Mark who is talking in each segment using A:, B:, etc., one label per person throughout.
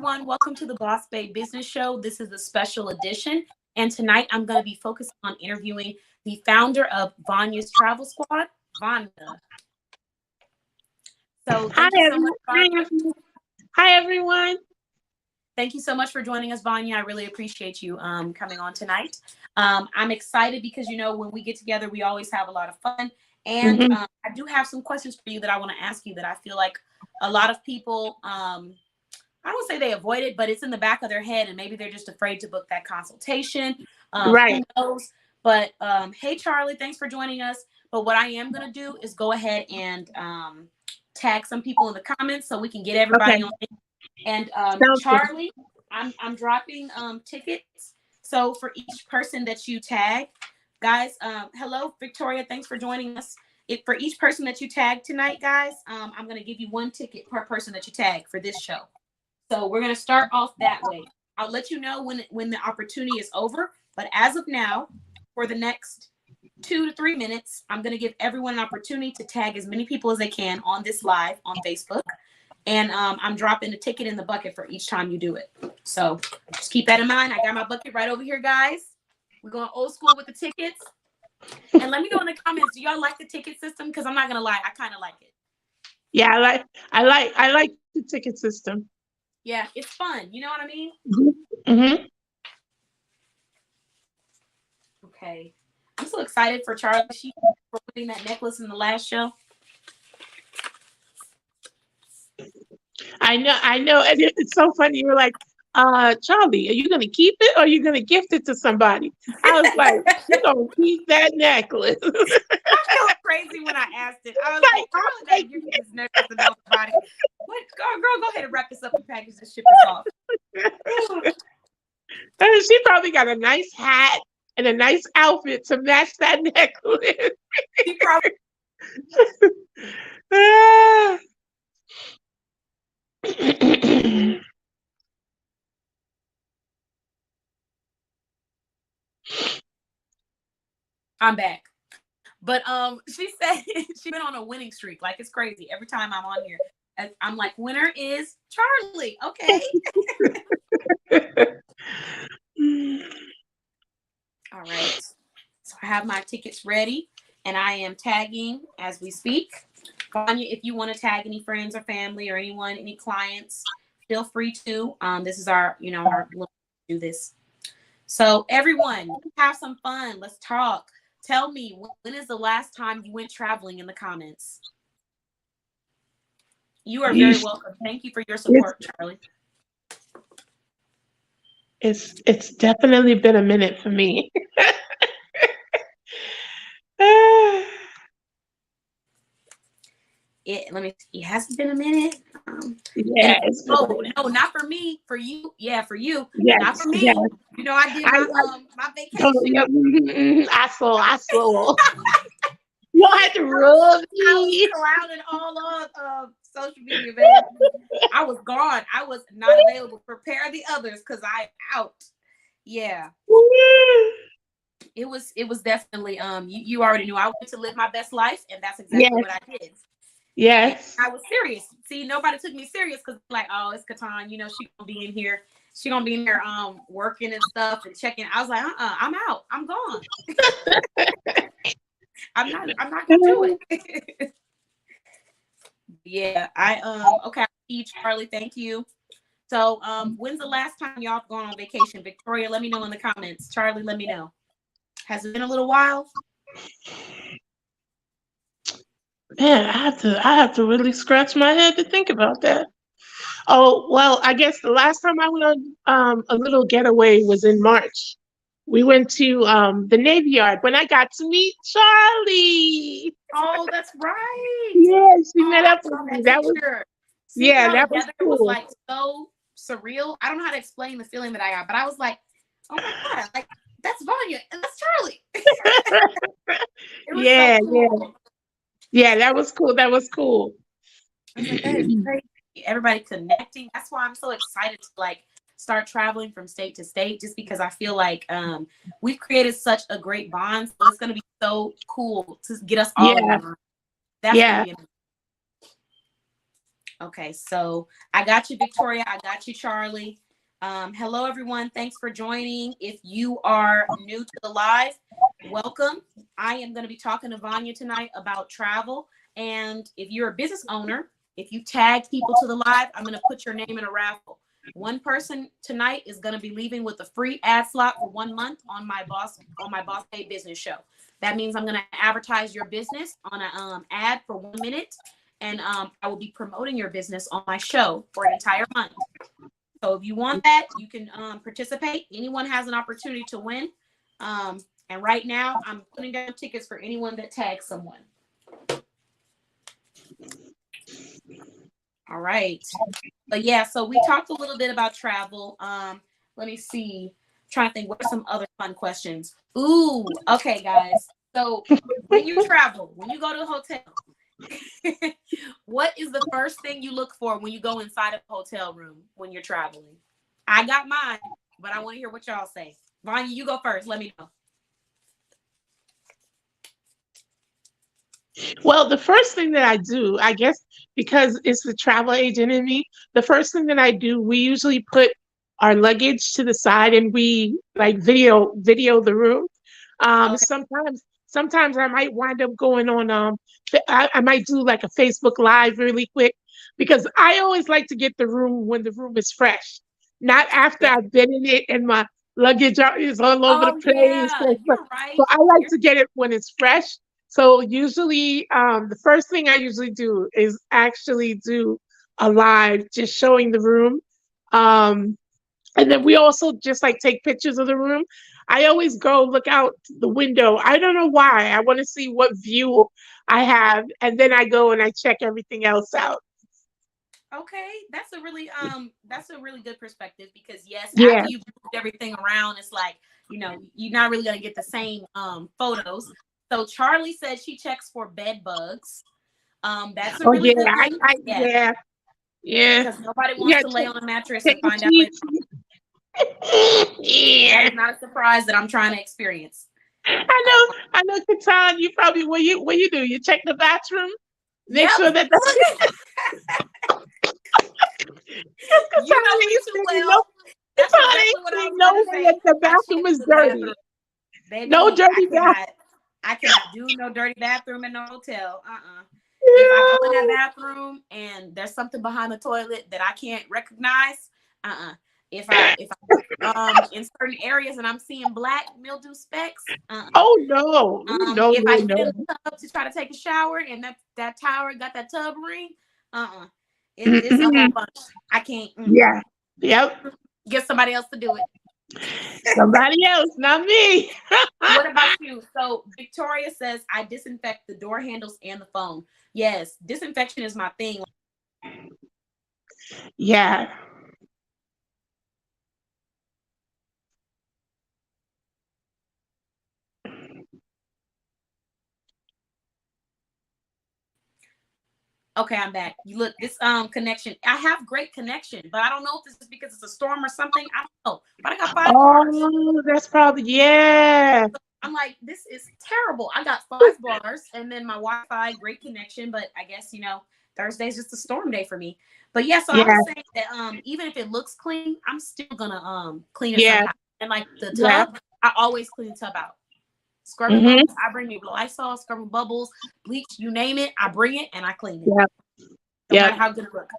A: everyone. Welcome to the Boss Babe Business Show. This is a special edition. And tonight I'm going to be focused on interviewing the founder of Vania's Travel Squad, Vania. So thank you so much, Vania.
B: Hi, everyone.
A: Thank you so much for joining us, Vania. I really appreciate you coming on tonight. I'm excited because, you know, when we get together, we always have a lot of fun. And I do have some questions for you that I want to ask you that I feel like a lot of people, I don't say they avoid it, but it's in the back of their head and maybe they're just afraid to book that consultation.
B: Right.
A: Who knows? But hey, Charlie, thanks for joining us. But what I am going to do is go ahead and tag some people in the comments so we can get everybody on. And Charlie, I'm dropping tickets. So for each person that you tag, guys, hello, Victoria. Thanks for joining us. For each person that you tag tonight, guys, I'm going to give you one ticket per person that you tag for this show. So we're going to start off that way. I'll let you know when the opportunity is over. But as of now, for the next 2 to 3 minutes, I'm going to give everyone an opportunity to tag as many people as they can on this live on Facebook. And I'm dropping a ticket in the bucket for each time you do it. So just keep that in mind. I got my bucket right over here, guys. We're going old school with the tickets. And let me know in the comments, do y'all like the ticket system? Because I'm not gonna lie, I kind of like it.
B: Yeah, I like the ticket system.
A: Yeah, it's fun. You know what I mean?
B: Mm-hmm.
A: Okay. I'm so excited for Charlie. She for putting that necklace in the last show.
B: I know. And it's so funny. You were like, Charlie, are you going to keep it or are you going to gift it to somebody? I was like, you're going to keep that necklace.
A: I felt crazy when I asked it. I was like, Charlie, not giving this necklace to nobody. What? Girl, go ahead and wrap this up and package this ship this off.
B: She probably got a nice hat and a nice outfit to match that necklace.
A: She probably. I'm back. But she said she's been on a winning streak. Like, it's crazy. Every time I'm on here, I'm like, winner is Charlie. Okay. All right. So I have my tickets ready and I am tagging as we speak. Vania, if you want to tag any friends or family or anyone, any clients, feel free to. This is our little do this. So everyone, have some fun. Let's talk. Tell me, when is the last time you went traveling in the comments? You are very welcome. Thank you for your support, Charlie.
B: It's definitely been a minute for me.
A: Let me see. It hasn't been a minute.
B: Yes.
A: Oh no, not for me. For you, yeah, for you.
B: Yes.
A: Not for me.
B: Yes.
A: You know, I did my vacation.
B: I saw. You had to rub me.
A: I was clowning all on social media, man. I was gone. I was not available. Prepare the others because I'm out. Yeah. It was definitely you already knew I went to live my best life, and that's exactly what I did.
B: Yes.
A: And I was serious. See, nobody took me serious because like, oh, it's KeTohn, you know, she gonna be in here. She gonna be in there working and stuff and checking. I was like, I'm out. I'm gone. I'm not gonna do it. Yeah, okay, Charlie, thank you. So when's the last time y'all have gone on vacation? Victoria, let me know in the comments. Charlie, let me know. Has it been a little while?
B: Man, I have to really scratch my head to think about that. Oh, well, I guess the last time I went on a little getaway was in March. We went to the Navy Yard when I got to meet Charlie.
A: Oh, that's right.
B: Yeah, she met up with me. That was
A: that
B: was cool.
A: It was like so surreal. I don't know how to explain the feeling that I got, but I was like, oh my God, like that's Vania and that's Charlie. It was so cool.
B: Yeah, that was cool. That was cool.
A: I was like, that is crazy. Everybody connecting. That's why I'm so excited to like start traveling from state to state, just because I feel like we've created such a great bond. So it's gonna be so cool to get us all in line. That's gonna be amazing. Okay, so I got you, Victoria. I got you, Charlie. Hello, everyone. Thanks for joining. If you are new to the live, welcome. I am going to be talking to Vania tonight about travel. And if you're a business owner, if you tag people to the live, I'm going to put your name in a raffle. One person tonight is going to be leaving with a free ad slot for 1 month on my Boss Day Business Show. That means I'm going to advertise your business on an ad for 1 minute, and I will be promoting your business on my show for an entire month. So if you want that, you can participate. Anyone has an opportunity to win. And right now, I'm putting down tickets for anyone that tags someone. All right. But yeah, so we talked a little bit about travel. Let me see. I'm trying to think, what are some other fun questions? Ooh, okay, guys. So when you travel, when you go to a hotel, what is the first thing you look for when you go inside a hotel room when you're traveling? I got mine, but I want to hear what y'all say. Vanya, you go first. Let me know.
B: Well, the first thing that I do, I guess, because it's the travel agent in me, the first thing that I do, we usually put our luggage to the side and we like video the room.
A: Okay.
B: Sometimes I might wind up going on I might do like a Facebook Live really quick because I always like to get the room when the room is fresh, not after I've been in it and my luggage is all over the
A: Oh
B: place.
A: yeah, you're right.
B: So I like to get it when it's fresh. So usually, the first thing I usually do is actually do a live, just showing the room. Um, and then we also just like take pictures of the room. I always go look out the window. I don't know why. I want to see what view I have, and then I go and I check everything else out.
A: Okay, that's a really good perspective because yes,
B: Yeah.
A: after you've moved everything around, it's like, you're not really gonna get the same photos. So Charlie said she checks for bed bugs. That's a
B: Oh
A: really
B: yeah.
A: good one. Yeah,
B: Yeah.
A: because nobody wants
B: Yeah.
A: to lay on a mattress
B: Check
A: and
B: the
A: find out later.
B: sheets.
A: That
B: Yeah.
A: is not a surprise that I'm trying to experience.
B: I know, KeTohn, you probably what you do? You check the bathroom, make
A: Yep.
B: sure that
A: You know
B: KeTohn
A: me
B: ain't
A: too
B: saying no.
A: well. That's
B: KeTohn ain't
A: exactly what I
B: saying
A: was
B: no
A: about to
B: way
A: say.
B: that the
A: I
B: bathroom
A: checked
B: is
A: for the bathroom.
B: dirty. No
A: Baby,
B: dirty bathroom.
A: I cannot do no dirty bathroom in no hotel. If I go in that bathroom and there's something behind the toilet that I can't recognize, if I look in certain areas and I'm seeing black mildew specks,
B: Oh no, no,
A: if I
B: no,
A: get in
B: no.
A: the tub to try to take a shower and that tower got that tub ring, it's a whole bunch. I can't.
B: Yeah. Yep.
A: Get somebody else to do it.
B: Somebody else, not me.
A: What about you? So Victoria says I disinfect the door handles and the phone. Yes, disinfection is my thing.
B: Yeah.
A: Okay, I'm back. You look, this connection. I have great connection, but I don't know if this is because it's a storm or something. I don't know. But I got 5 bars.
B: Oh, that's probably yeah.
A: I'm like, this is terrible. I got 5 bars and then my Wi-Fi, great connection, but I guess Thursday's just a storm day for me. But yeah, so I
B: Yeah.
A: was saying that even if it looks clean, I'm still gonna clean it
B: Yeah.
A: somehow. And like the
B: Yeah.
A: tub, I always clean the tub out. Scrubbing
B: Mm-hmm.
A: bubbles, I bring me Lysol, scrubbing bubbles, bleach, you name it, I bring it and I clean it.
B: Yeah.
A: No
B: Yeah.
A: matter how good it looks.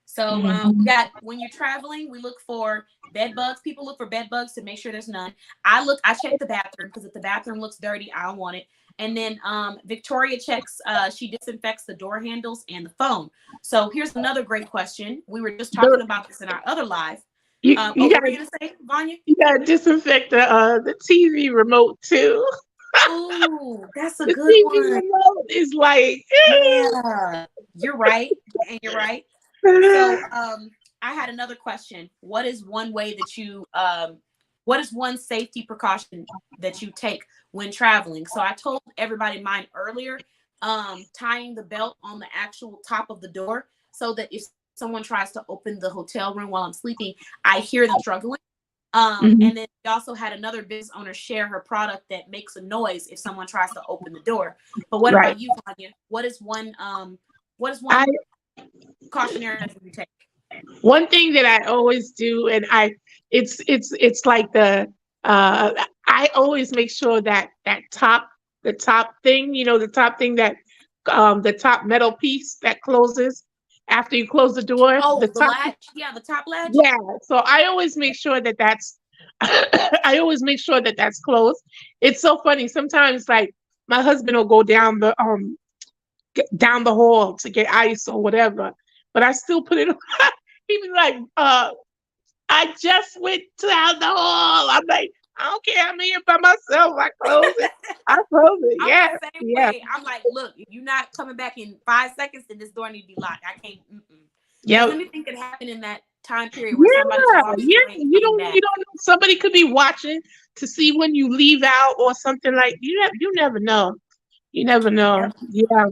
A: So we
B: Mm-hmm.
A: got, when you're traveling, we look for bed bugs. People look for bed bugs to make sure there's none. I check the bathroom because if the bathroom looks dirty, I don't want it. And then Victoria checks, she disinfects the door handles and the phone. So here's another great question. We were just talking about this in our other live.
B: You
A: What were
B: gotta
A: you gonna say, Vanya?
B: you gotta disinfect the TV remote too.
A: Oh, that's a
B: The
A: good
B: TV
A: one.
B: remote is like
A: Yeah, you're right. And you're right. So I had another question. What is one way that what is one safety precaution that you take when traveling? So I told everybody mine earlier, tying the belt on the actual top of the door so that if someone tries to open the hotel room while I'm sleeping, I hear them struggling.
B: Mhm.
A: And then we also had another business owner share her product that makes a noise if someone tries to open the door. But what
B: Right.
A: about you, Vanya? What is one What is
B: I
A: one cautionary measure you take?
B: One thing that I always do, and it's like uh I always make sure that the top thing, the top thing that the top metal piece that closes after you close the door, the
A: Oh, the
B: top.
A: latch. Yeah, the top latch.
B: Yeah, so I always make sure that that's I always make sure that that's closed. It's so funny. Sometimes like my husband will go down the hall to get ice or whatever, but I still put it on. He was like, I just went down the hall. I'm like, I don't care. I'm here by myself. I close it. I close it.
A: I'm
B: Yeah.
A: the same
B: Yeah.
A: way. I'm like, look, if you're not coming back in 5 seconds, then this door need to be locked. I can't. Because
B: Yep.
A: anything could happen in that time period where somebody's
B: Yeah.
A: walking
B: Yeah.
A: away and coming
B: You
A: back.
B: don't know. Somebody could be watching to see when you leave out or something like you never know. You never know.
A: Yep.
B: Yeah.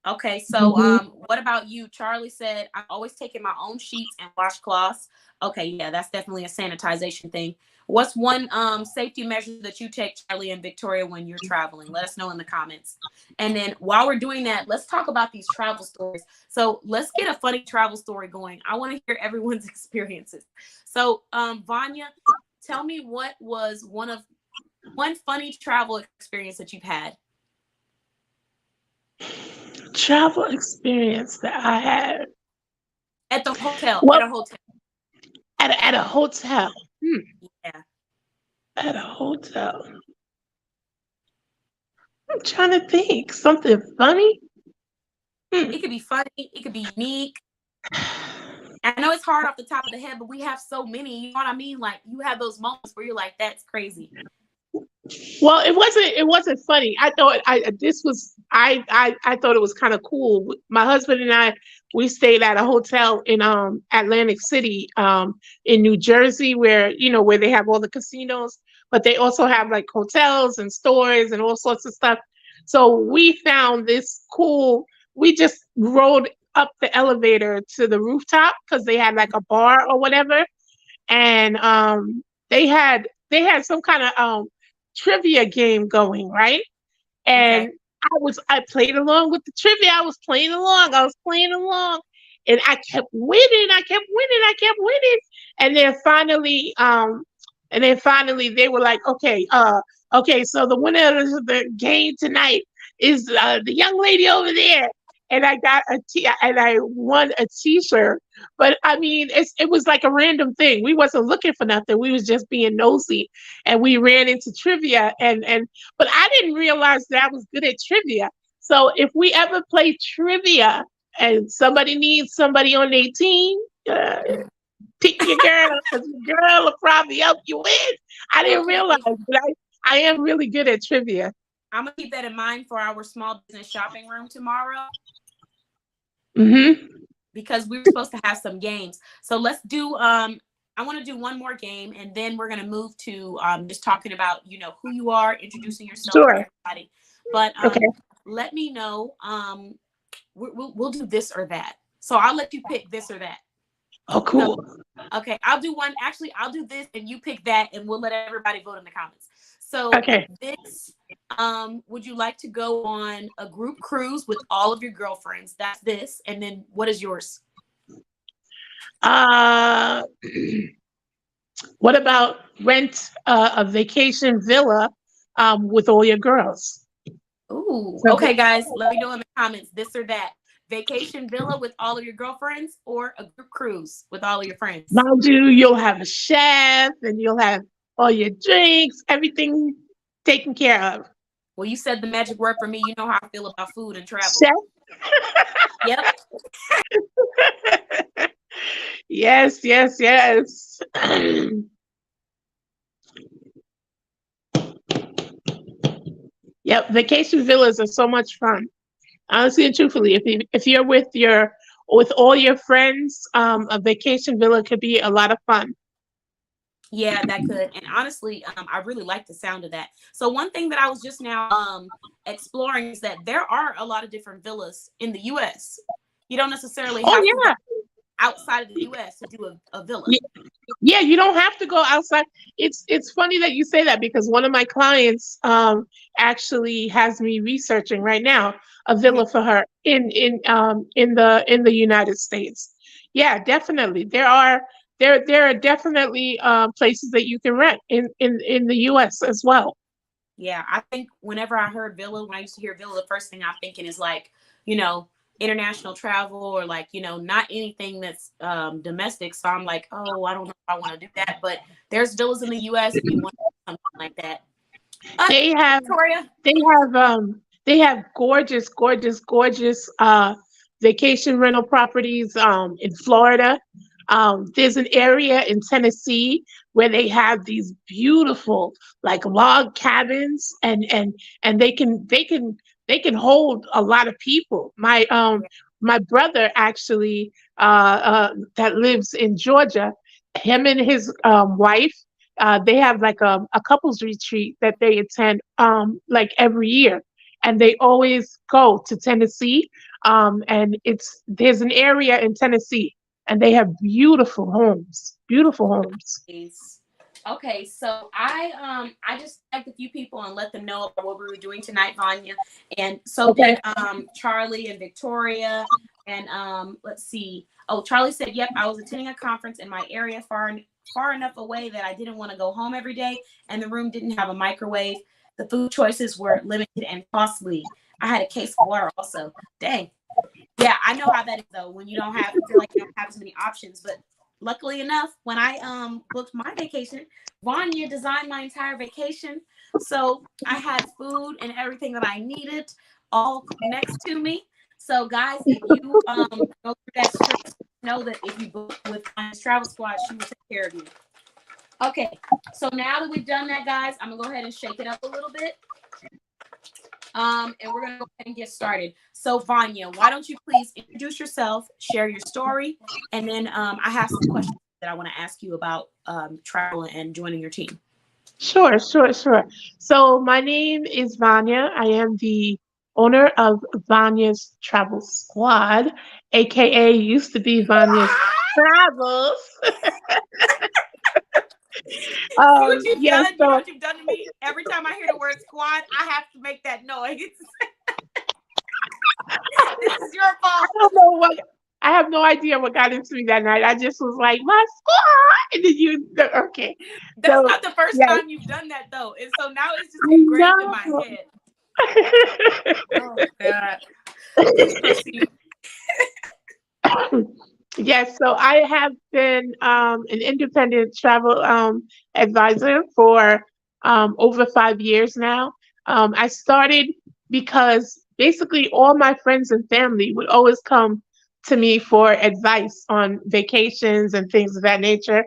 A: Okay, so
B: Mhm.
A: what about you? Charlie said, I'm always taking my own sheets and washcloths. Okay, yeah, that's definitely a sanitization thing. What's one safety measure that you take, Charlie and Victoria, when you're traveling? Let us know in the comments. And then while we're doing that, let's talk about these travel stories. So let's get a funny travel story going. I want to hear everyone's experiences. So Vanya, tell me what was one funny travel experience that you've had.
B: Travel experience that I had.
A: At the hotel, at
B: Well,
A: a hotel.
B: at a hotel.
A: Yeah.
B: At a hotel. I'm trying to think. Something funny? Hmm.
A: It could be funny. It could be unique. I know it's hard off the top of the head, but we have so many. You know what I mean? Like you have those moments where you're like, "That's crazy."
B: Well, it wasn't funny. I thought I thought it was kind of cool. My husband and I, we stayed at a hotel in Atlantic City in New Jersey, where where they have all the casinos, but they also have like hotels and stores and all sorts of stuff. So we found this cool. We just rode up the elevator to the rooftop because they had like a bar or whatever, and they had some kind of trivia game going, right?
A: Okay.
B: And I played along with the trivia. I was playing along. I was playing along. And I kept winning. I kept winning. I kept winning. And then finally they were like, okay, so the winner of the game tonight is the young lady over there. And I won a t-shirt. But I mean, it was like a random thing. We wasn't looking for nothing. We was just being nosy, and we ran into trivia. But I didn't realize that I was good at trivia. So if we ever play trivia and somebody needs somebody on their team, pick your girl, because your girl will probably help you win. I didn't realize,
A: Okay.
B: but I am really good at trivia.
A: I'm gonna keep that in mind for our small business shopping room tomorrow
B: Hmm.
A: because we were supposed to have some games. So let's do. I want to do one more game, and then we're gonna move to just talking about who you are, introducing yourself to
B: Sure.
A: everybody. But
B: Okay.
A: let me know. We'll do this or that. So I'll let you pick this or that.
B: Oh,
A: So,
B: cool.
A: okay, I'll do one. Actually, I'll do this and you pick that and we'll let everybody vote in the comments. So
B: Okay.
A: this, would you like to go on a group cruise with all of your girlfriends? That's this. And then what is yours?
B: Uh, what about rent a vacation villa with all your girls?
A: Ooh,
B: So,
A: okay, guys, let me know in the comments this or that. Vacation villa with all of your girlfriends or a group cruise with all of your friends?
B: mind you, you'll have a chef and you'll have all your drinks, everything taken care of.
A: Well, you said the magic word for me. You know how I feel about food and travel.
B: Chef?
A: Yep.
B: Yes, yes, yes. Yep, vacation villas are so much fun. Honestly and truthfully, if you're with all your friends, a vacation villa could be a lot of fun.
A: Yeah, that could. And honestly, I really like the sound of that. So one thing that I was just now exploring is that there are a lot of different villas in the US. You don't necessarily
B: Oh
A: have to go
B: yeah,
A: outside of the U.S. to do a villa.
B: Yeah, you don't have to go outside. It's funny that you say that because one of my clients actually has me researching right now a
A: Mhm.
B: villa for her in the United States. Yeah, definitely. There are definitely places that you can rent in the US as well.
A: Yeah, I think whenever I heard villa, when I used to hear villa, the first thing I'm thinking is like, you know, international travel or like, not anything that's domestic. So I'm like, oh, I don't know if I want to do that. But there's villas in the US if you want something like that.
B: They have
A: Victoria.
B: they have gorgeous, gorgeous, gorgeous vacation rental properties in Florida. There's an area in Tennessee where they have these beautiful like log cabins and they can hold a lot of people. My brother actually that lives in Georgia, him and his wife they have like a couples retreat that they attend like every year, and they always go to Tennessee. And there's an area in Tennessee, and they have beautiful homes.
A: Please. Okay, so I just tagged a few people and let them know about what we were doing tonight, Vanya, and so
B: Okay.
A: did Charlie and Victoria, and let's see. Oh, Charlie said, "Yep, I was attending a conference in my area, far enough away that I didn't want to go home every day, and the room didn't have a microwave. The food choices were limited and costly. I had a case of water also. Dang." Yeah, I know how that is though. When you don't have feel like you don't have as many options. But luckily enough, when I booked my vacation, Vanya designed my entire vacation. So I had food and everything that I needed all next to me. So guys, if you go through that stress, know that if you book with Vanya's Travel Squad, she will take care of you. Okay, so now that we've done that, guys, I'm gonna go ahead and shake it up a little bit. And we're gonna go ahead and get started. So Vanya, why don't you please introduce yourself, share your story, and then I have some questions that I want to ask you about travel and joining your team.
B: Sure, sure, sure. So my name is Vanya. I am the owner of Vanya's Travel Squad, aka used to be Vanya's Travels.
A: See what you've
B: Yes,
A: done? You know
B: so
A: what you've done to me? Every time I hear the word squad, I have to make that noise. This is your
B: I
A: fault.
B: don't know what I have no idea what got into me that night. I just was like, my squad, and then okay.
A: That's
B: So
A: not the first
B: yes,
A: time you've done that though. And so now it's just
B: I
A: ingrained in my
B: know.
A: head. Oh God. Please proceed.
B: Yes, so I have been an independent travel advisor for over 5 years now. I started because basically all my friends and family would always come to me for advice on vacations and things of that nature.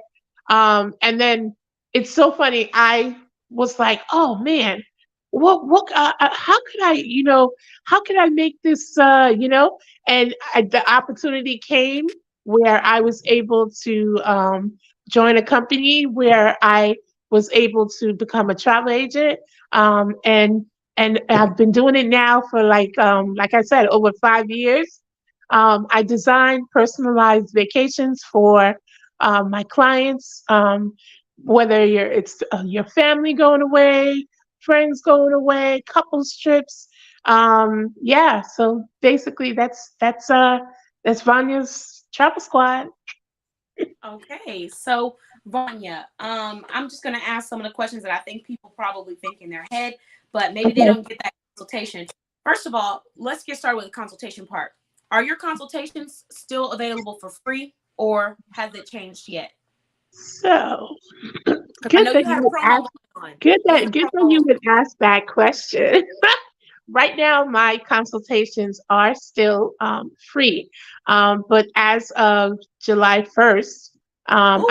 B: And then it's so funny. I was like, oh man, how could how could I make this, and the opportunity came where I was able to join a company where I was able to become a travel agent. And I've been doing it now for like I said, over 5 years. I design personalized vacations for my clients, whether it's your family going away, friends going away, couples trips. Yeah, so basically that's Vanya's Travel Squad.
A: Okay, so Vanya, I'm just gonna ask some of the questions that I think people probably think in their head, but maybe they
B: Okay.
A: don't get that consultation. First of all, let's get started with the consultation part. Are your consultations still available for free, or has it changed yet?
B: So
A: Because I
B: good
A: know
B: that
A: you
B: you
A: had a
B: would
A: promo
B: ask.
A: going on.
B: Good
A: There's a
B: that
A: promo.
B: you would ask that question. Right now, my consultations are still free, but as of July 1st,
A: Ooh,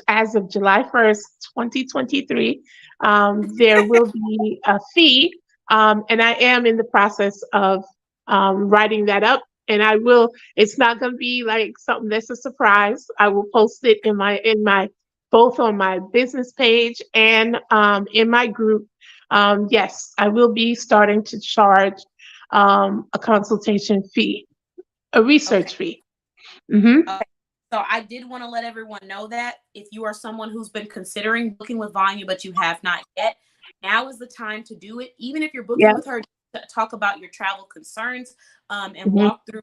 B: as of July 1st, 2023, there will be a fee, and I am in the process of writing that up. And it's not going to be like something that's a surprise. I will post it both on my business page and in my group. Yes, I will be starting to charge a consultation fee, a
A: okay.
B: research fee. Mm-hmm.
A: Okay. So I did want to let everyone know that if you are someone who's been considering booking with Vanya, but you have not yet, now is the time to do it. Even if you're booking
B: Yeah.
A: with her, to talk about your travel concerns, and
B: Mm-hmm.
A: walk through,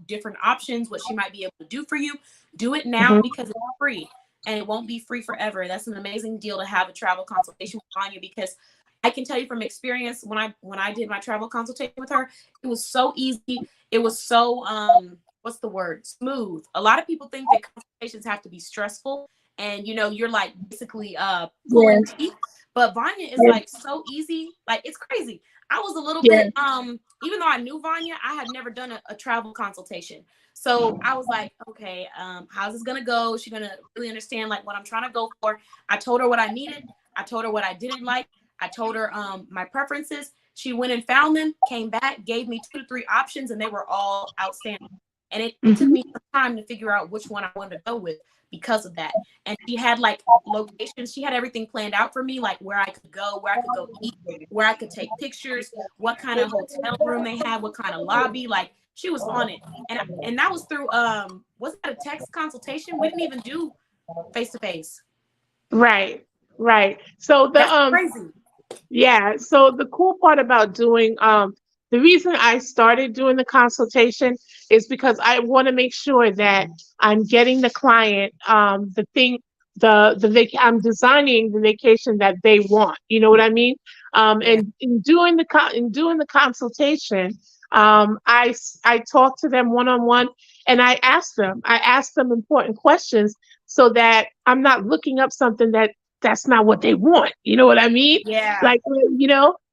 A: different options, what she might be able to do for you. Do it now
B: Mm-hmm.
A: because it's free and it won't be free forever. That's an amazing deal to have a travel consultation with Vanya, because I can tell you from experience, when I did my travel consultation with her, it was so easy. It was so what's the word? Smooth. A lot of people think that consultations have to be stressful and you're like basically
B: Yeah.
A: pulling teeth. But Vanya is
B: Yeah.
A: like so easy. Like it's crazy. I was a little
B: Yeah.
A: bit even though I knew Vanya, I had never done a travel consultation. So I was like, okay, how's this gonna go? Is she gonna really understand like what I'm trying to go for? I told her what I needed. I told her what I didn't like. I told her my preferences. She went and found them, came back, gave me 2 to 3 options, and they were all outstanding. And it took
B: Mm-hmm.
A: me some time to figure out which one I wanted to go with because of that. And she had like locations. She had everything planned out for me, like where I could go, where I could go eat, where I could take pictures, what kind of hotel room they had, what kind of lobby. Like she was on it. And that was through was that a text consultation? We didn't even do face to face.
B: Right. Right. So
A: That's crazy.
B: yeah. So the cool part about doing the reason I started doing the consultation is because I want to make sure that I'm getting the client the thing I'm designing the vacation that they want. You know what I mean?
A: Yeah.
B: And in doing the consultation, I talk to them one on one, and I ask them important questions so that I'm not looking up something that's not what they want. You know what I mean?
A: Yeah.
B: Like,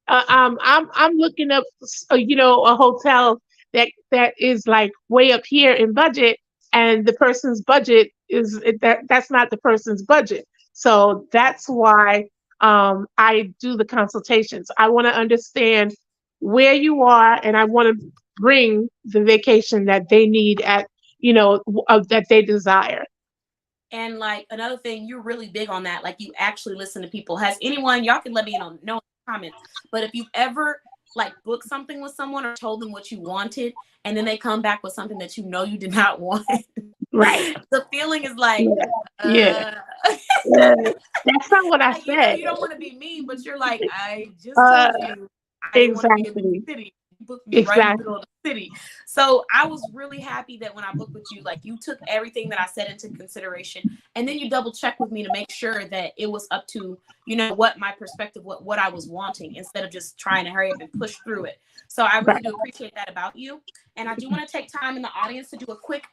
B: I'm looking up, a hotel that is like way up here in budget, and the person's budget that's not the person's budget. So that's why I do the consultations. I want to understand where you are, and I want to bring the vacation that they need that they desire.
A: And like another thing, you're really big on that. Like you actually listen to people. Has anyone, y'all can let me know in the comments, but if you've ever like booked something with someone or told them what you wanted, and then they come back with something that you did not want,
B: Right.
A: the feeling is like,
B: Yeah. Yeah.
A: uh,
B: Yeah. That's not what I
A: like,
B: said.
A: you don't want to be mean, but you're like, I just
B: Uh,
A: told you I didn't want to be in the
B: exactly.
A: city. You booked me right in the
B: Exactly.
A: middle of the city. So I was really happy that when I booked with you, like you took everything that I said into consideration, and then you double checked with me to make sure that it was up to, what my perspective, what I was wanting, instead of just trying to hurry up and push through it. So I really
B: Right.
A: do appreciate that about you. And I do want to take time in the audience to do a quick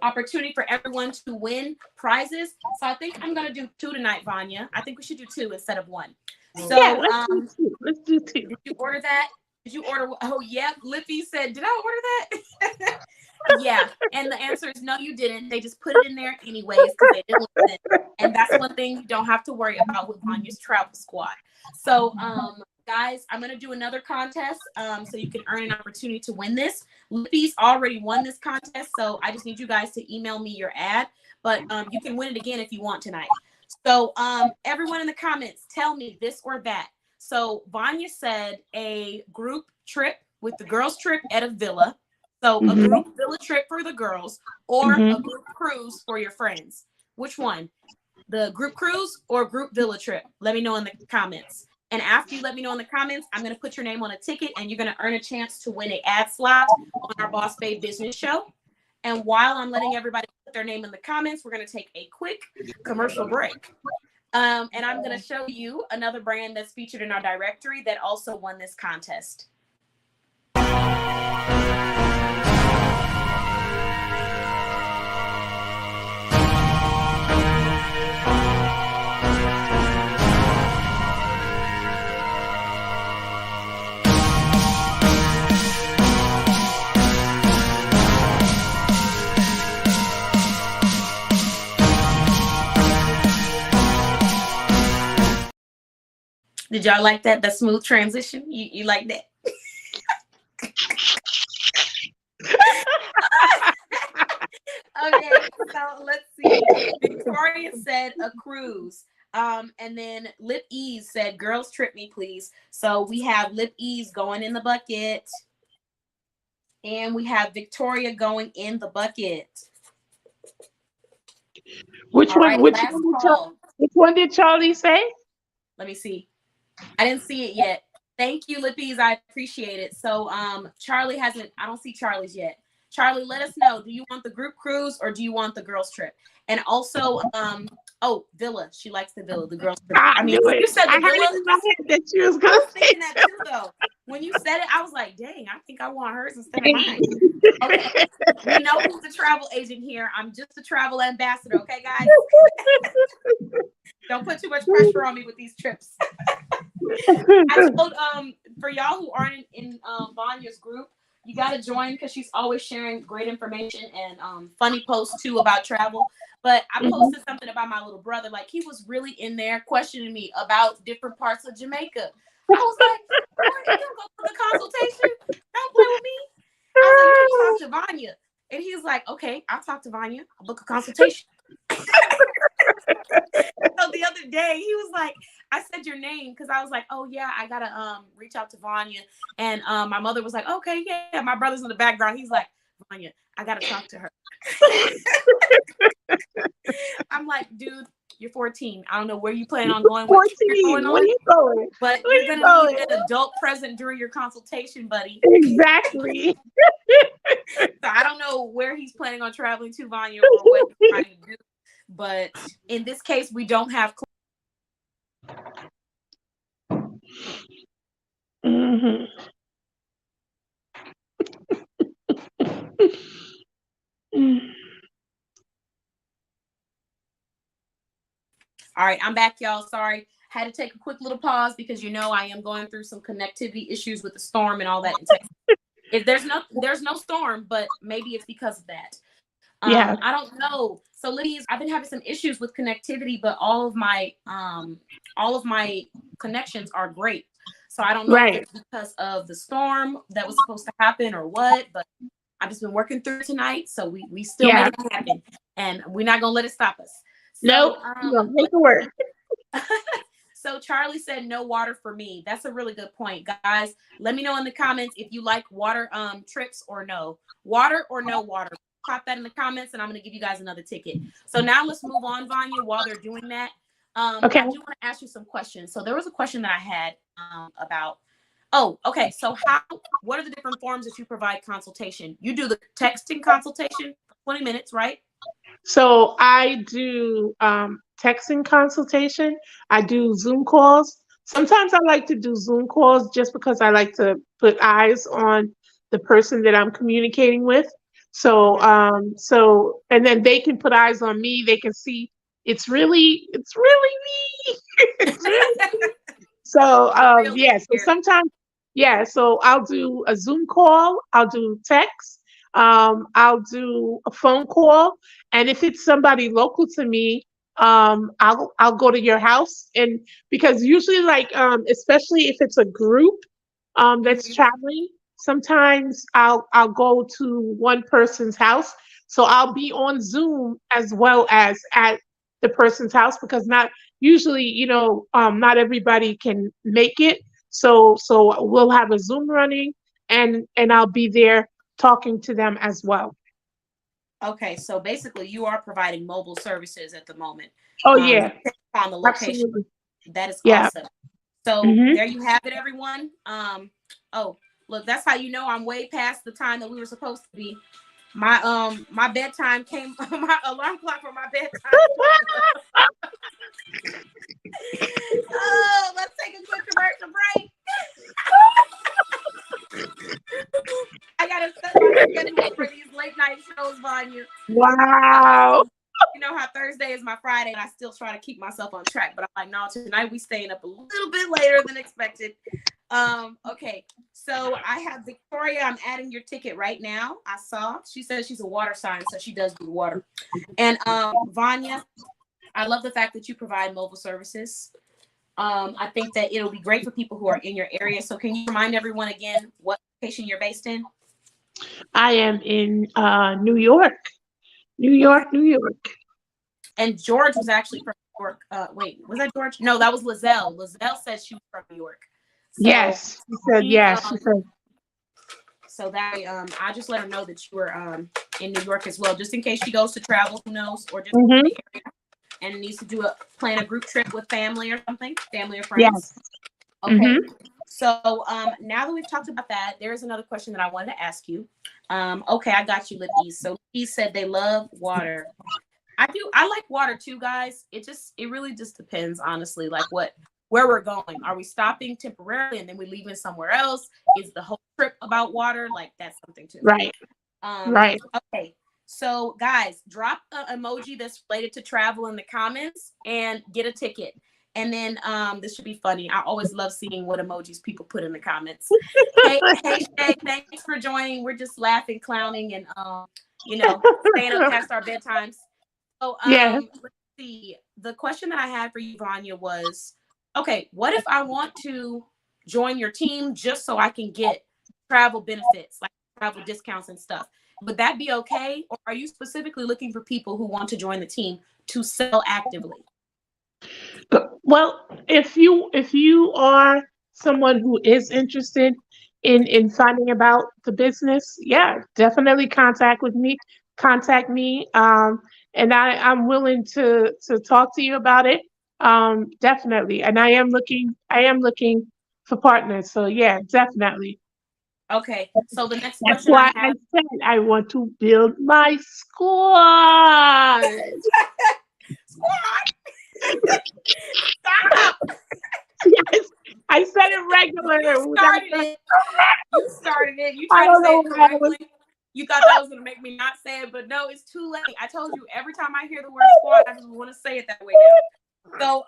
A: opportunity for everyone to win prizes. So I think I'm gonna do 2 tonight, Vanya. I think we should do 2 instead of 1.
B: Yeah,
A: So
B: let's do two. Let's do two.
A: did you order that? Did you order? Oh, yep. Lippy said, did I order that? Yeah. And the answer is no, you didn't. They just put it in there anyways because they didn't listen. And that's one thing you don't have to worry about with Vanya's Travel Squad. So, guys, I'm gonna do another contest. So you can earn an opportunity to win this. Lippy's already won this contest, so I just need you guys to email me your ad. But you can win it again if you want tonight. So, everyone in the comments, tell me this or that. So Vanya said a group trip with the girls trip at a villa. So a
B: Mm-hmm.
A: group villa trip for the girls or a
B: Mm-hmm.
A: group cruise for your friends. Which one? The group cruise or group villa trip? Let me know in the comments. And after you let me know in the comments, I'm going to put your name on a ticket and you're going to earn a chance to win an ad slot on our Boss Babe Business Show. And while I'm letting everybody put their name in the comments, we're going to take a quick commercial break. And I'm going to show you another brand that's featured in our directory that also won this contest. Did y'all like that? The smooth transition? You like that? Okay, so let's see. Victoria said a cruise. And then Lip Ease said, girls trip me, please. So we have Lip Ease going in the bucket. And we have Victoria going in the bucket.
B: Which
A: All
B: one?
A: right,
B: Which
A: last
B: one did
A: call.
B: which one did Charlie say?
A: Let me see. I didn't see it yet. Thank you, Lippies. I appreciate it. So Charlie hasn't, I don't see Charlie's yet. Charlie, let us know. Do you want the group cruise or do you want the girls trip? And also, Villa. She likes the Villa, the girls trip.
B: I knew it.
A: You said the
B: I had
A: Villa.
B: it in my head that you was
A: I
B: gonna
A: was
B: say
A: thinking that too, though. When you said it, I was like, dang, I think I want hers instead of mine. Okay. We know who's the travel agent here. I'm just a travel ambassador, okay, guys? Don't put too much pressure on me with these trips. I told for y'all who aren't in Vania's group, you got to join because she's always sharing great information and funny posts too about travel. But I posted something about my little brother. Like, he was really in there questioning me about different parts of Jamaica. I was like, you don't go for the consultation. Don't play with me. I was like, you need to talk to Vania. And he's like, okay, I'll talk to Vania. I'll book a consultation. So the other day, he was like, I said your name because I was like, oh yeah, I gotta reach out to Vania. And my mother was like, okay, yeah. My brother's in the background. He's like, Vania, I gotta talk to her. I'm like, dude, you're 14. I don't know where you plan on going.
B: 14.
A: Where
B: are you going?
A: But you're gonna need an adult present during your consultation, buddy.
B: Exactly.
A: So I don't know where he's planning on traveling to, Vania, or what he's trying to do. But in this case, we don't have.
B: Mm-hmm.
A: All right, I'm back, y'all. Sorry. Had to take a quick little pause because I am going through some connectivity issues with the storm and all that in Texas. If there's no storm, but maybe it's because of that.
B: Yeah.
A: I don't know. So, ladies, I've been having some issues with connectivity, but all of my connections are great. So I don't know if it's because of the storm that was supposed to happen or what, but I've just been working through it tonight. So we still made it happen, and we're not gonna let it stop us. So,
B: nope. Make it work.
A: So Charlie said no water for me. That's a really good point, guys. Let me know in the comments if you like water trips or no water. Pop that in the comments, and I'm going to give you guys another ticket. So now let's move on, Vania, while they're doing that.
B: Okay.
A: I do want to ask you some questions. So there was a question that I had about, okay. So what are the different forms that you provide consultation? You do the texting consultation for 20 minutes, right?
B: So I do texting consultation. I do Zoom calls. Sometimes I like to do Zoom calls just because I like to put eyes on the person that I'm communicating with. So, and then they can put eyes on me. They can see it's really me. It's really me. So, So sometimes, So I'll do a Zoom call. I'll do text. I'll do a phone call. And if it's somebody local to me, I'll go to your house. And because usually, especially if it's a group that's traveling, sometimes I'll go to one person's house. So I'll be on Zoom as well as at the person's house because not usually, not everybody can make it. So we'll have a Zoom running and I'll be there talking to them as well.
A: Okay, so basically you are providing mobile services at the moment.
B: Oh yeah.
A: On the location.
B: Absolutely.
A: That is awesome. So there you have it, everyone. Look, that's how you know I'm way past the time that we were supposed to be. My bedtime came, my alarm clock for my bedtime. Let's take a quick commercial break. I gotta set my schedule for these late night shows, Vania.
B: Wow.
A: You know how Thursday is my Friday, and I still try to keep myself on track. But I'm like, no, tonight we staying up a little bit later than expected. Okay, so I have Victoria. I'm adding your ticket right now. I saw she says she's a water sign, so she does do water. And Vania, I love the fact that you provide mobile services. I think that it'll be great for people who are in your area. So can you remind everyone again what location you're based in?
B: I am in New York. New York.
A: And George was actually from New York. Wait, was that George? No, that was Lizelle. Lizelle said she was from New York. So
B: yes, she said yes. She said.
A: So that way, I just let her know that you were in New York as well, just in case she goes to travel, who knows, or just in
B: Mm-hmm.
A: the area and needs to plan a group trip with family or something, family or friends.
B: Yes.
A: Okay.
B: Mm-hmm.
A: So now that we've talked about that, there is another question that I wanted to ask you. Okay, I got you, Louise. So he said they love water. I do. I like water too, guys. It really just depends, honestly, like where we're going. Are we stopping temporarily and then we leaving somewhere else? Is the whole trip about water? Like that's something too.
B: Right. Right.
A: Okay. So guys, drop an emoji that's related to travel in the comments and get a ticket. And then this should be funny. I always love seeing what emojis people put in the comments. Hey Shay, thanks for joining. We're just laughing, clowning, and staying up past our bedtimes. So
B: Yes.
A: let's see. The question that I had for you, Vania, was, okay, what if I want to join your team just so I can get travel benefits, like travel discounts and stuff? Would that be okay? Or are you specifically looking for people who want to join the team to sell actively?
B: Well, if you are someone who is interested in finding about the business, yeah, definitely contact me, and I'm willing to talk to you about it, definitely. And I am looking for partners, so yeah, definitely.
A: Okay. So the next
B: That's
A: question I
B: why I
A: have.
B: said I want to build my squad.
A: Squad! Stop!
B: Yes, I said it
A: You
B: regular.
A: started it. You started it. You
B: I
A: tried to
B: don't
A: say
B: know
A: it
B: why I was.
A: correctly. You thought that was going to make me not say it, but no, it's too late. I told you every time I hear the word squad, I just want to say it that way now. So,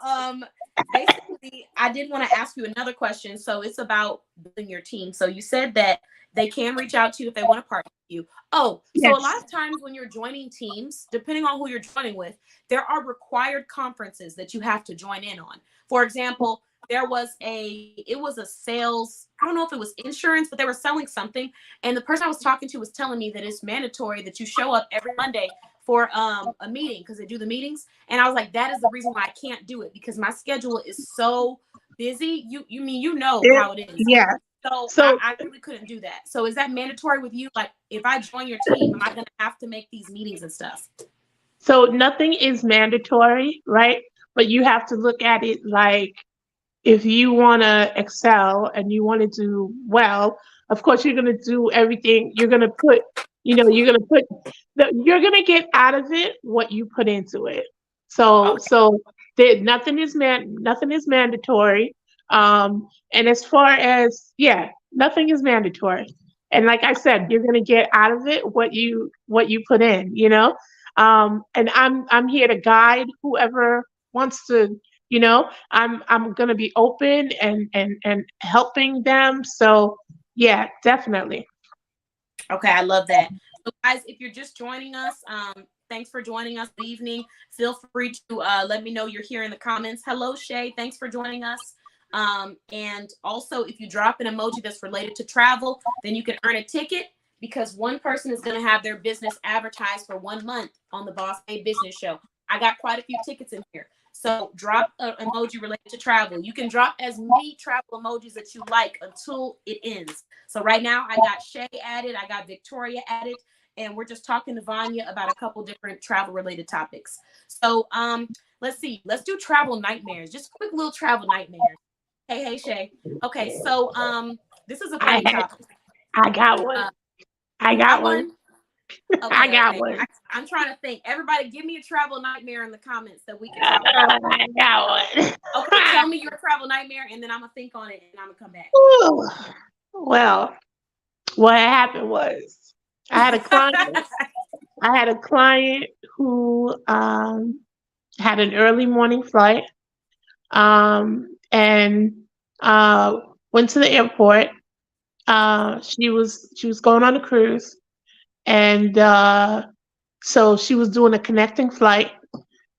A: basically, I did want to ask you another question. So it's about building your team. So you said that they can reach out to you if they want to partner with you. Oh, so a lot
B: Yes.
A: of times when you're joining teams, depending on who you're joining with, there are required conferences that you have to join in on. For example, it was a sales, I don't know if it was insurance, but they were selling something. And the person I was talking to was telling me that it's mandatory that you show up every Monday for a meeting because they do the meetings. And I was like, that is the reason why I can't do it because my schedule is so busy. You know
B: It,
A: how it is.
B: yeah.
A: So
B: So
A: I really couldn't do that. So is that mandatory with you? Like if I join your team, am I gonna have to make these meetings and stuff?
B: so nothing is mandatory, right? But you have to look at it like if you want to excel and you want to do well, of course you're going to do everything. You're going to get out of it what you put into it. So
A: Okay.
B: so nothing is mandatory. And as far as, yeah, nothing is mandatory. And like I said, you're going to get out of it what you put in. And I'm here to guide whoever wants to, I'm gonna be open and helping them. So yeah, definitely.
A: Okay, I love that. So, guys, if you're just joining us, thanks for joining us. Good evening. Feel free to let me know you're here in the comments. Hello, Shay. Thanks for joining us. And also, if you drop an emoji that's related to travel, then you can earn a ticket because one person is going to have their business advertised for 1 month on the Boss A Business Show. I got quite a few tickets in here. So drop an emoji related to travel. You can drop as many travel emojis that you like until it ends. So right now I got Shay added, I got Victoria added, and we're just talking to Vania about a couple different travel related topics. So let's see. Let's do travel nightmares. Just quick little travel nightmares. Hey Shay. Okay, so this is a
B: I
A: funny topic.
B: I got one.
A: Uh,
B: I
A: you
B: got
A: got
B: one.
A: one?
B: I
A: Okay,
B: got
A: okay.
B: one.
A: I'm trying to think. Everybody, give me a travel nightmare in the comments that we can talk about.
B: I got one.
A: Okay, tell me your travel nightmare, and then I'm gonna think on it, and I'm gonna come back.
B: Ooh. Well, what happened was I had a client. I had a client who had an early morning flight, and uh, went to the airport. She was going on a cruise, and so she was doing a connecting flight.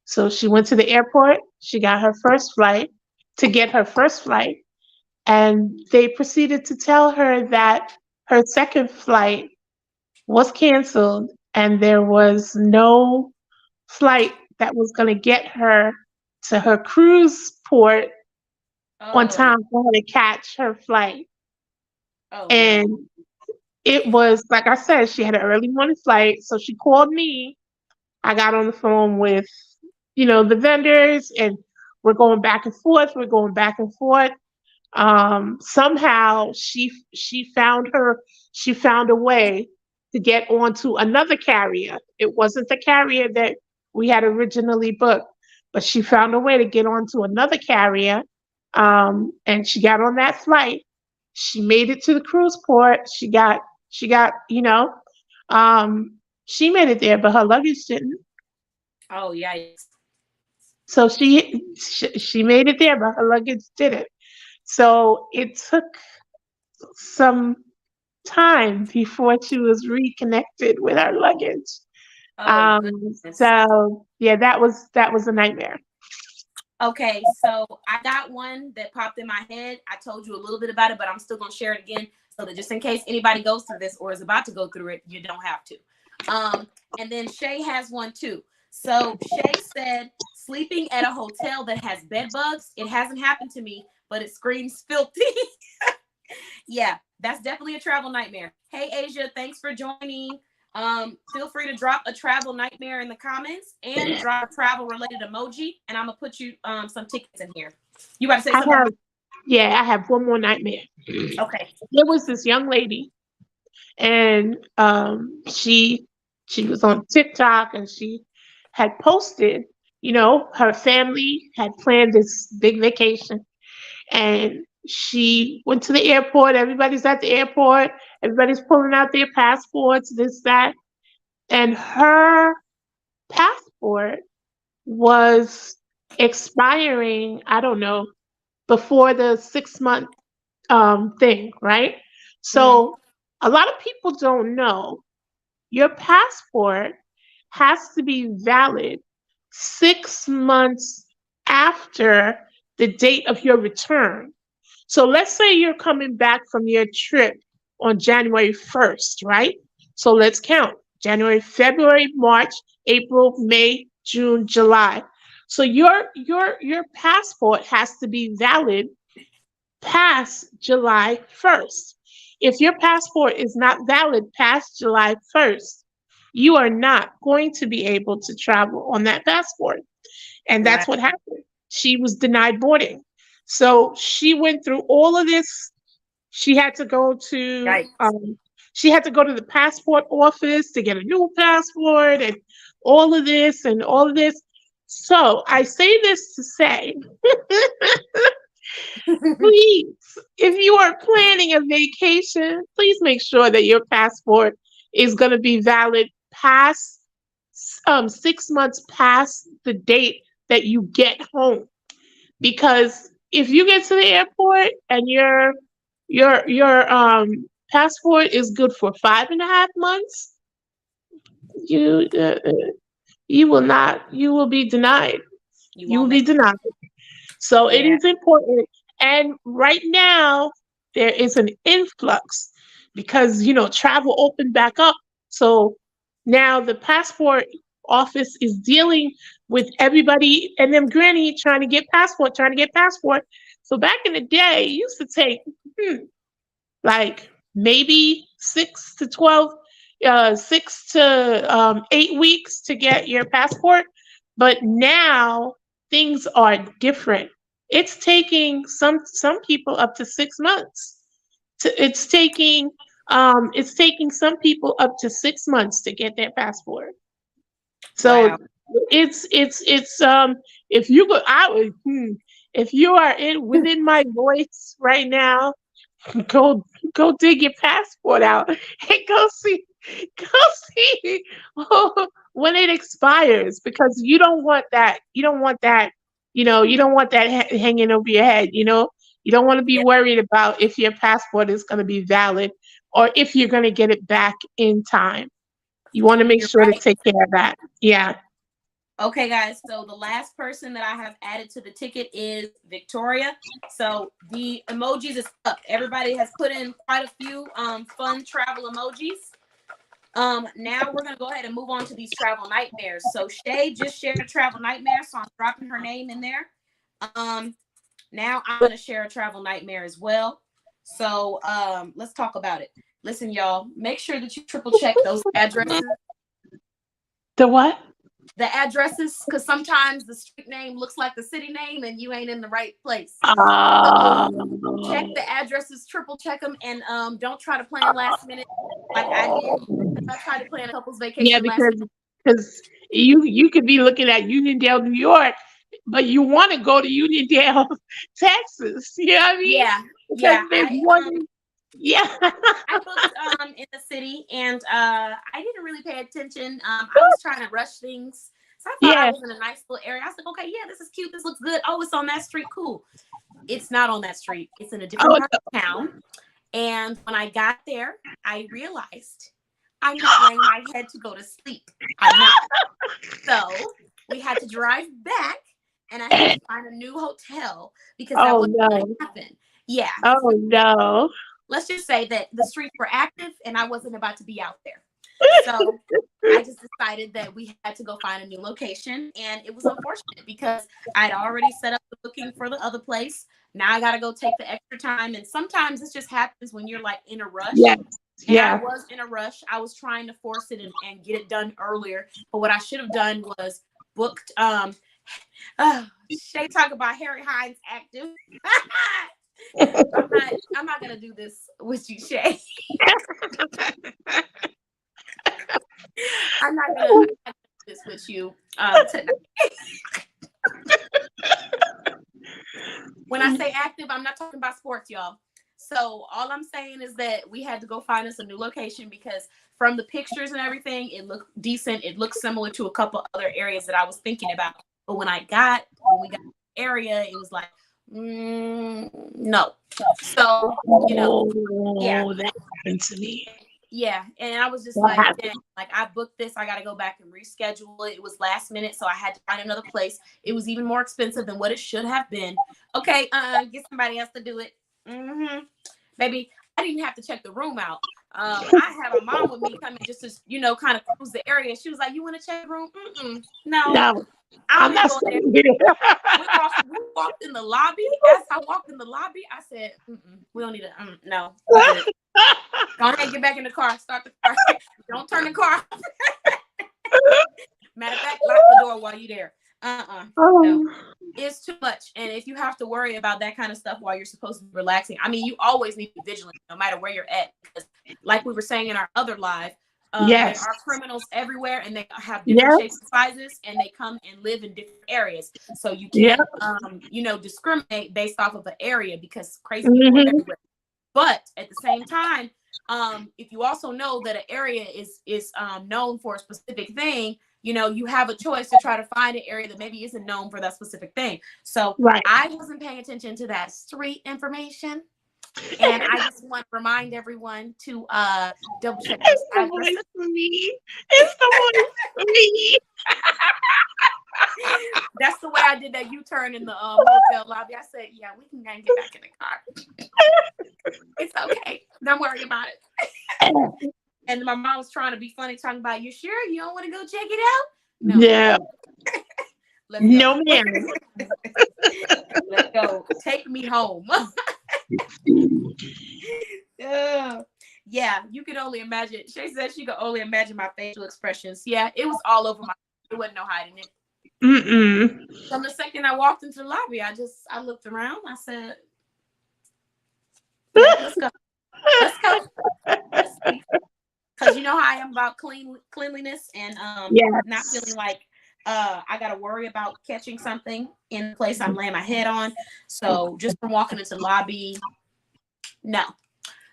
B: So she went to the airport. She got her first flight. To get her first flight, and they proceeded to tell her that her second flight was canceled, and there was no flight that was going to get her to her cruise port on
A: Oh,
B: time for her to catch her flight.
A: oh
B: And
A: no.
B: it was, like I said, she had an early morning flight. So she called me. I got on the phone with, the vendors, and we're going back and forth. We're going back and forth. Somehow she found a way to get onto another carrier. It wasn't the carrier that we had originally booked, but she found a way to get onto another carrier. And she got on that flight. She made it to the cruise port. She got, she made it there, but her luggage didn't.
A: Oh yeah.
B: So she made it there, but her luggage didn't. So it took some time before she was reconnected with her luggage.
A: Oh goodness.
B: So yeah, that was a nightmare.
A: Okay, so I got one that popped in my head. I told you a little bit about it, but I'm still gonna share it again so that just in case anybody goes through this or is about to go through it, you don't have to. And then Shay has one too. So Shay said, sleeping at a hotel that has bed bugs. It hasn't happened to me, but it screams filthy. Yeah, that's definitely a travel nightmare. Hey Asia, thanks for joining. Feel free to drop a travel nightmare in the comments and drop a travel related emoji, and I'm gonna put you some tickets in here. You about to say
B: I
A: something?
B: have Yeah, I have one more nightmare.
A: Okay.
B: There was this young lady, and she was on TikTok, and she had posted, her family had planned this big vacation, and she went to the airport. Everybody's at the airport. Everybody's pulling out their passports, this, that. And her passport was expiring, I don't know, before the 6 month thing, right?
A: Mm-hmm.
B: So a lot of people don't know your passport has to be valid 6 months after the date of your return. So let's say you're coming back from your trip on January 1st, right? So let's count January, February, March, April, May, June, July. So your passport has to be valid past July 1st. If your passport is not valid past July 1st, you are not going to be able to travel on that passport. And
A: Wow.
B: that's what happened. She was denied boarding. So she went through all of this. She had to go to
A: Yikes.
B: she had to go to the passport office to get a new passport, and all of this and all of this. So I say this to say, please, if you are planning a vacation, please make sure that your passport is going to be valid past 6 months past the date that you get home. Because if you get to the airport and your passport is good for 5.5 months, you you will be denied.
A: You
B: You
A: won't
B: will
A: make
B: be denied. So it
A: Yeah.
B: is important. And right now, there is an influx because, travel opened back up. So now the passport office is dealing with everybody and them granny trying to get passport, trying to get passport. So back in the day, it used to take like maybe 6 to 8 weeks to get your passport. But now things are different. It's taking some people up to 6 months. It's taking some people up to 6 months to get their passport.
A: Wow.
B: So it's if you go I would if you are in within my voice right now, go go dig your passport out and go see when it expires, because you don't want that hanging over your head. You don't want to be
A: Yeah.
B: worried about if your passport is going to be valid or if you're going to get it back in time. You want to make
A: You're
B: sure to
A: right.
B: take care of that. Yeah.
A: Okay, guys. So the last person that I have added to the ticket is Victoria. So the emojis is up. Everybody has put in quite a few fun travel emojis. Now we're gonna go ahead and move on to these travel nightmares. So Shay just shared a travel nightmare, so I'm dropping her name in there. Um, Now I'm gonna share a travel nightmare as well. So let's talk about it. Listen, y'all, make sure that you triple check those addresses.
B: The what?
A: The addresses, because sometimes the street name looks like the city name and you ain't in the right place.
B: Oh.
A: So check the addresses, triple check them, and don't try to plan last minute like I did. I tried to plan a couple's
B: Yeah,
A: vacation last minute.
B: because you could be looking at Uniondale, New York, but you want to go to Uniondale, Texas. You know what I mean?
A: Yeah,
B: Because
A: yeah.
B: there's one. Yeah.
A: I booked in the city, and I didn't really pay attention. I was trying to rush things, so I thought I
B: Yeah.
A: was in a nice little area. I was like, okay, yeah, this is cute. This looks good. Oh, it's on that street. Cool. It's not on that street. It's in a different
B: Oh,
A: part of town. And when I got there, I realized I'm not laying my head to go to sleep. I'm not. So we had to drive back, and I had to find a new hotel because that
B: oh
A: wasn't going to
B: no.
A: happen. Yeah.
B: Oh no.
A: Let's just say that the streets were active, and I wasn't about to be out there. So I just decided that we had to go find a new location, and it was unfortunate because I'd already set up the booking for the other place. Now I got to go take the extra time, and sometimes this just happens when you're like in a rush.
B: Yes.
A: And
B: Yeah.
A: I was in a rush. I was trying to force it and get it done earlier. But what I should have done was booked. Shay talk about Harry Hines active. I'm not gonna do this with you, Shay. I'm not gonna do this with you tonight. When I say active, I'm not talking about sports, y'all. So all I'm saying is that we had to go find us a new location because from the pictures and everything, it looked decent. It looked similar to a couple other areas that I was thinking about. But when we got to the area, it was like, no. So, yeah.
B: That happened to me.
A: Yeah, and I was just like, dang, like I booked this, I got to go back and reschedule it. It was last minute, so I had to find another place. It was even more expensive than what it should have been. Okay, get somebody else to do it. Baby, I didn't have to check the room out. I had my mom with me coming just to, kind of cruise the area. She was like, "You want to check the room?" No.
B: I'm not staying here.
A: We walked in the lobby. As I walked in the lobby, I said, "We don't need to. No." Go ahead, get back in the car. Start the car. Don't turn the car off. Matter of fact, lock the door while you're there. No. It's too much. And if you have to worry about that kind of stuff while you're supposed to be relaxing, I mean, you always need to be vigilant no matter where you're at. Because like we were saying in our other live, there are criminals everywhere, and they have different shapes and sizes, and they come and live in different areas. So you can't, discriminate based off of an area because crazy people are everywhere. But at the same time, if you also know that an area is known for a specific thing, you have a choice to try to find an area that maybe isn't known for that specific thing. So I wasn't paying attention to that street information. And I just want to remind everyone to double check those addresses.
B: It's the one for me.
A: That's the way I did that U-turn in the hotel lobby. I said, yeah, we can get back in the car. It's okay. Don't worry about it. And my mom was trying to be funny, talking about, you sure you don't want to go check it out? No.
B: Yeah. No, ma'am.
A: Let's go. Take me home. Yeah, you can only imagine. Shay said she could only imagine my facial expressions. Yeah, it was all over my. There wasn't no hiding it. From the second I walked into the lobby, I looked around. I said, "Let's go, let's go." Because you know how I am about cleanliness and not feeling like I got to worry about catching something in the place I'm laying my head on. So just from walking into the lobby, no.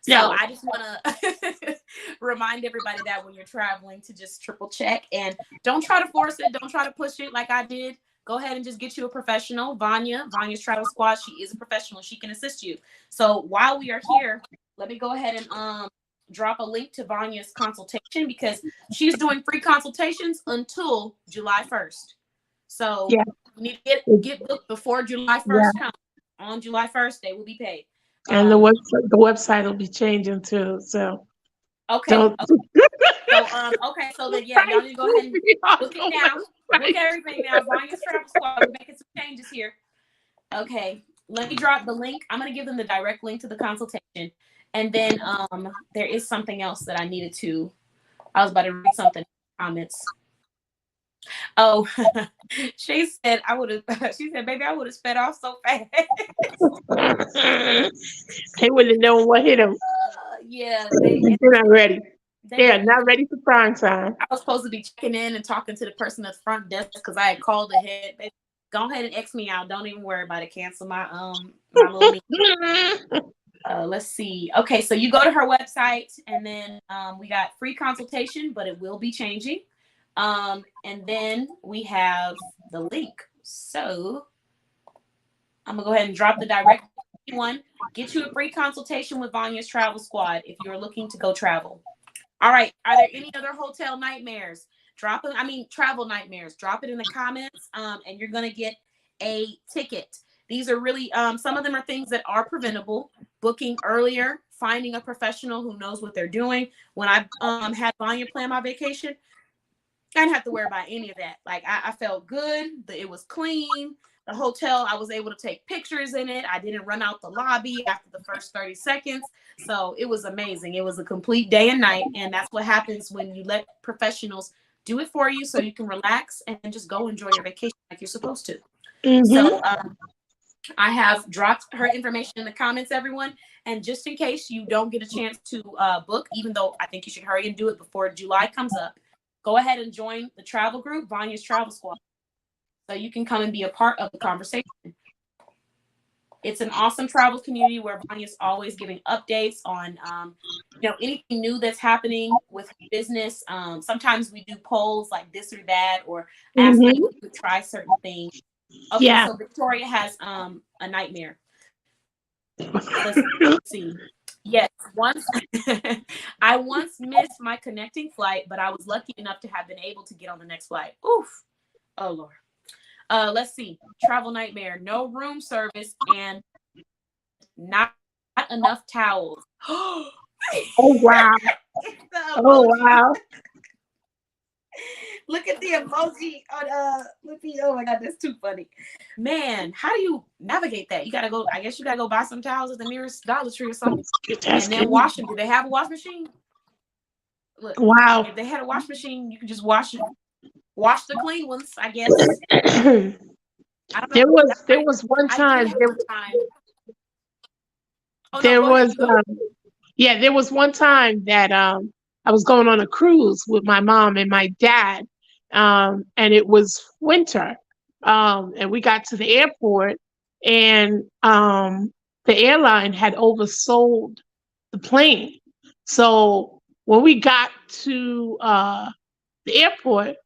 A: So I just want to remind everybody that when you're traveling to just triple check and don't try to force it. Don't try to push it like I did. Go ahead and just get you a professional. Vania's Travel Squad. She is a professional. She can assist you. So while we are here, let me go ahead and drop a link to Vania's consultation because she's doing free consultations until July 1st. So you need to get booked before July 1st comes. On July 1st, they will be paid.
B: And the website will be changing too. So
A: okay. So then y'all need to go ahead and book it now. Book everything now. Vania's Travel Squad. We're making some changes here. Okay. let me drop the link. I'm going to give them the direct link to the consultation. And then there is something else that I needed to. I was about to read something in the comments. Oh, she said I would have. She said, "Baby, I would have sped off so fast."
B: They wouldn't have known what hit them.
A: Yeah,
B: They're not ready. They are not ready for prime time.
A: I was supposed to be checking in and talking to the person at the front desk because I had called ahead. Baby, go ahead and X me out. Don't even worry about it. Cancel my my little meeting. Let's see. Okay, so you go to her website, and then we got free consultation, but it will be changing. And then we have the link. So I'm gonna go ahead and drop the direct one. Get you a free consultation with Vania's Travel Squad if you're looking to go travel. All right. Are there any other hotel nightmares? Drop it. I mean, travel nightmares. Drop it in the comments, and you're gonna get a ticket. These are really some of them are things that are preventable. Booking earlier, finding a professional who knows what they're doing. When I had Vania plan my vacation, I didn't have to worry about any of that. Like I felt good. It was clean. The hotel, I was able to take pictures in it. I didn't run out the lobby after the first 30 seconds. So it was amazing. It was a complete day and night. And that's what happens when you let professionals do it for you so you can relax and just go enjoy your vacation like you're supposed to. Mm-hmm. So I have dropped her information in the comments, everyone. And just in case you don't get a chance to book, even though I think you should hurry and do it before July comes up, go ahead and join the travel group, Vania's Travel Squad, so you can come and be a part of the conversation. It's an awesome travel community where Vania's always giving updates on, anything new that's happening with business. Sometimes we do polls like this or that, or ask people to try certain things. Okay, yeah. So Victoria has a nightmare. Let's see. Yes, I once missed my connecting flight, but I was lucky enough to have been able to get on the next flight. Oof. Oh, Lord. Let's see. Travel nightmare. No room service and not enough towels.
B: Oh, wow. Oh, wow.
A: Look at the emoji on oh my God, that's too funny. Man, how do you navigate that? You gotta go, I guess you gotta go buy some towels at the nearest Dollar Tree or something. And then wash them. Do they have a wash machine? Look,
B: wow.
A: If they had a wash machine, you could just wash the clean ones, I guess. I don't know.
B: There was one time. There was one time that I was going on a cruise with my mom and my dad, and it was winter, and we got to the airport, and the airline had oversold the plane. So when we got to the airport,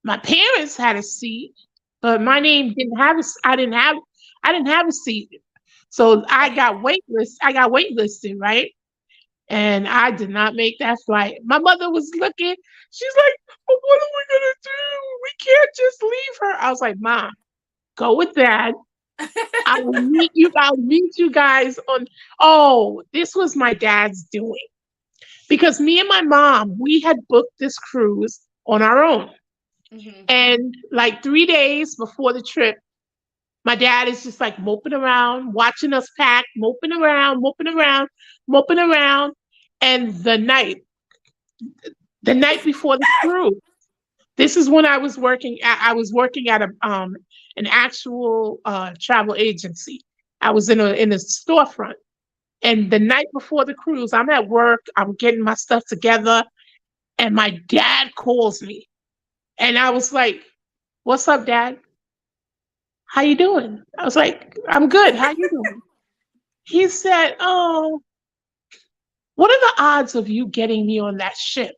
B: my parents had a seat, but my name didn't have I didn't have a seat. So I got waitlisted, right? And I did not make that flight. My mother was looking. She's like, well, what are we going to do? We can't just leave her. I was like, Mom, go with Dad. I'll meet you guys on. Oh, this was my dad's doing. Because me and my mom, we had booked this cruise on our own. Mm-hmm. And like 3 days before the trip, my dad is just like moping around, watching us pack, moping around. And the night before the cruise, this is when I was working at an actual travel agency. I was in a storefront. And the night before the cruise, I'm at work, I'm getting my stuff together, and my dad calls me. And I was like, what's up, Dad? How you doing? I was like, I'm good. How you doing? He said, oh, what are the odds of you getting me on that ship?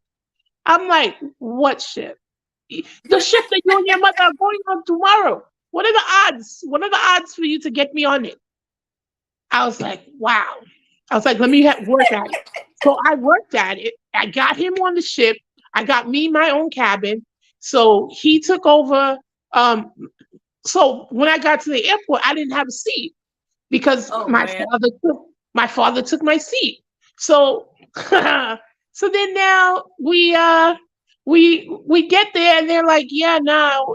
B: I'm like, what ship? The ship that you and your mother are going on tomorrow. What are the odds? What are the odds for you to get me on it? I was like, wow. I was like, let me work at it. So I worked at it. I got him on the ship. I got me my own cabin. So he took over. So when I got to the airport, I didn't have a seat because my father took my seat. So so then now we get there and they're like, yeah, no,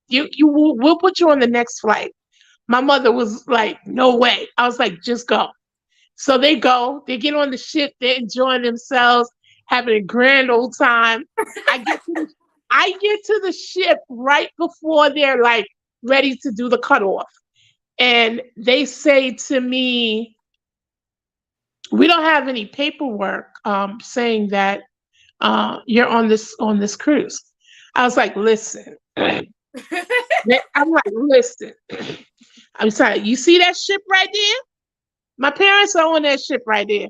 B: we'll put you on the next flight. My mother was like, no way. I was like, just go. So they go, they get on the ship, they're enjoying themselves, having a grand old time. I get to the, I get to the ship right before they're like ready to do the cutoff. And they say to me, we don't have any paperwork saying that you're on this cruise. I was like, listen. I'm like, listen. I'm sorry. You see that ship right there? My parents are on that ship right there.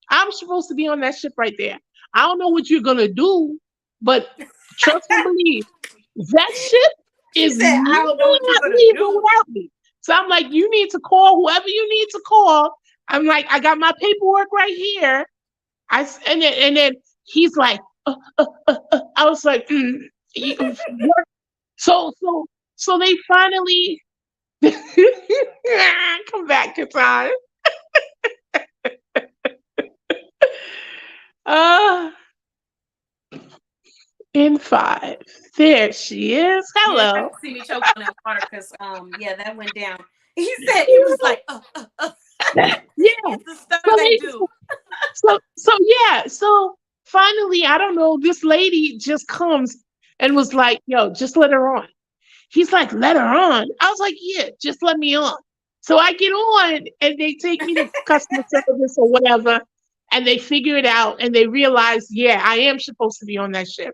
B: I'm supposed to be on that ship right there. I don't know what you're gonna do, but trust and believe that ship
A: She
B: is
A: said, I don't know what you're
B: not
A: gonna
B: leaving
A: do.
B: without me. So I'm like, you need to call whoever you need to call. I'm like, I got my paperwork right here. And then he's like, I was like, what? So so so they finally come back to time. Uh, in five. There she is.
A: You didn't have
B: Hello.
A: to see me choke on that water because yeah, that went down. He said he was like,
B: Yeah.
A: it's the stuff
B: So
A: they do.
B: yeah. So finally, I don't know, this lady just comes and was like, yo, just let her on. He's like, let her on. I was like, yeah, just let me on. So I get on and they take me to customer service or whatever, and they figure it out and they realize, yeah, I am supposed to be on that ship.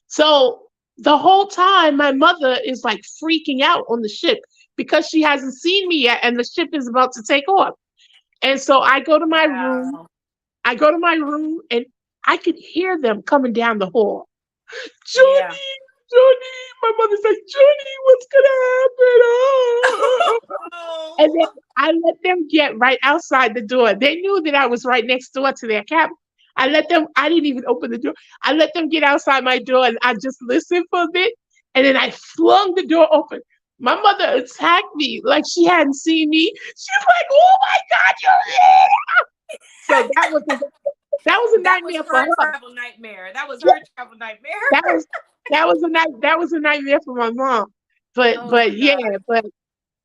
B: So the whole time, my mother is like freaking out on the ship because she hasn't seen me yet and the ship is about to take off. And so I go to my room.
A: Wow.
B: I go to my room and I could hear them coming down the hall.
A: Yeah.
B: Johnny, Johnny. My mother's like, Johnny, what's gonna happen? Ah. And then I let them get right outside the door. They knew that I was right next door to their cabin. I didn't even open the door. I let them get outside my door and I just listened for a bit. And then I flung the door open. My mother attacked me like she hadn't seen me. She's like, oh my God, you're here. So that was a
A: That was
B: nightmare for
A: her
B: her.
A: travel nightmare. That was
B: Yeah,
A: her travel nightmare.
B: that was that was a nightmare for my mom.
A: Oh my God.
B: But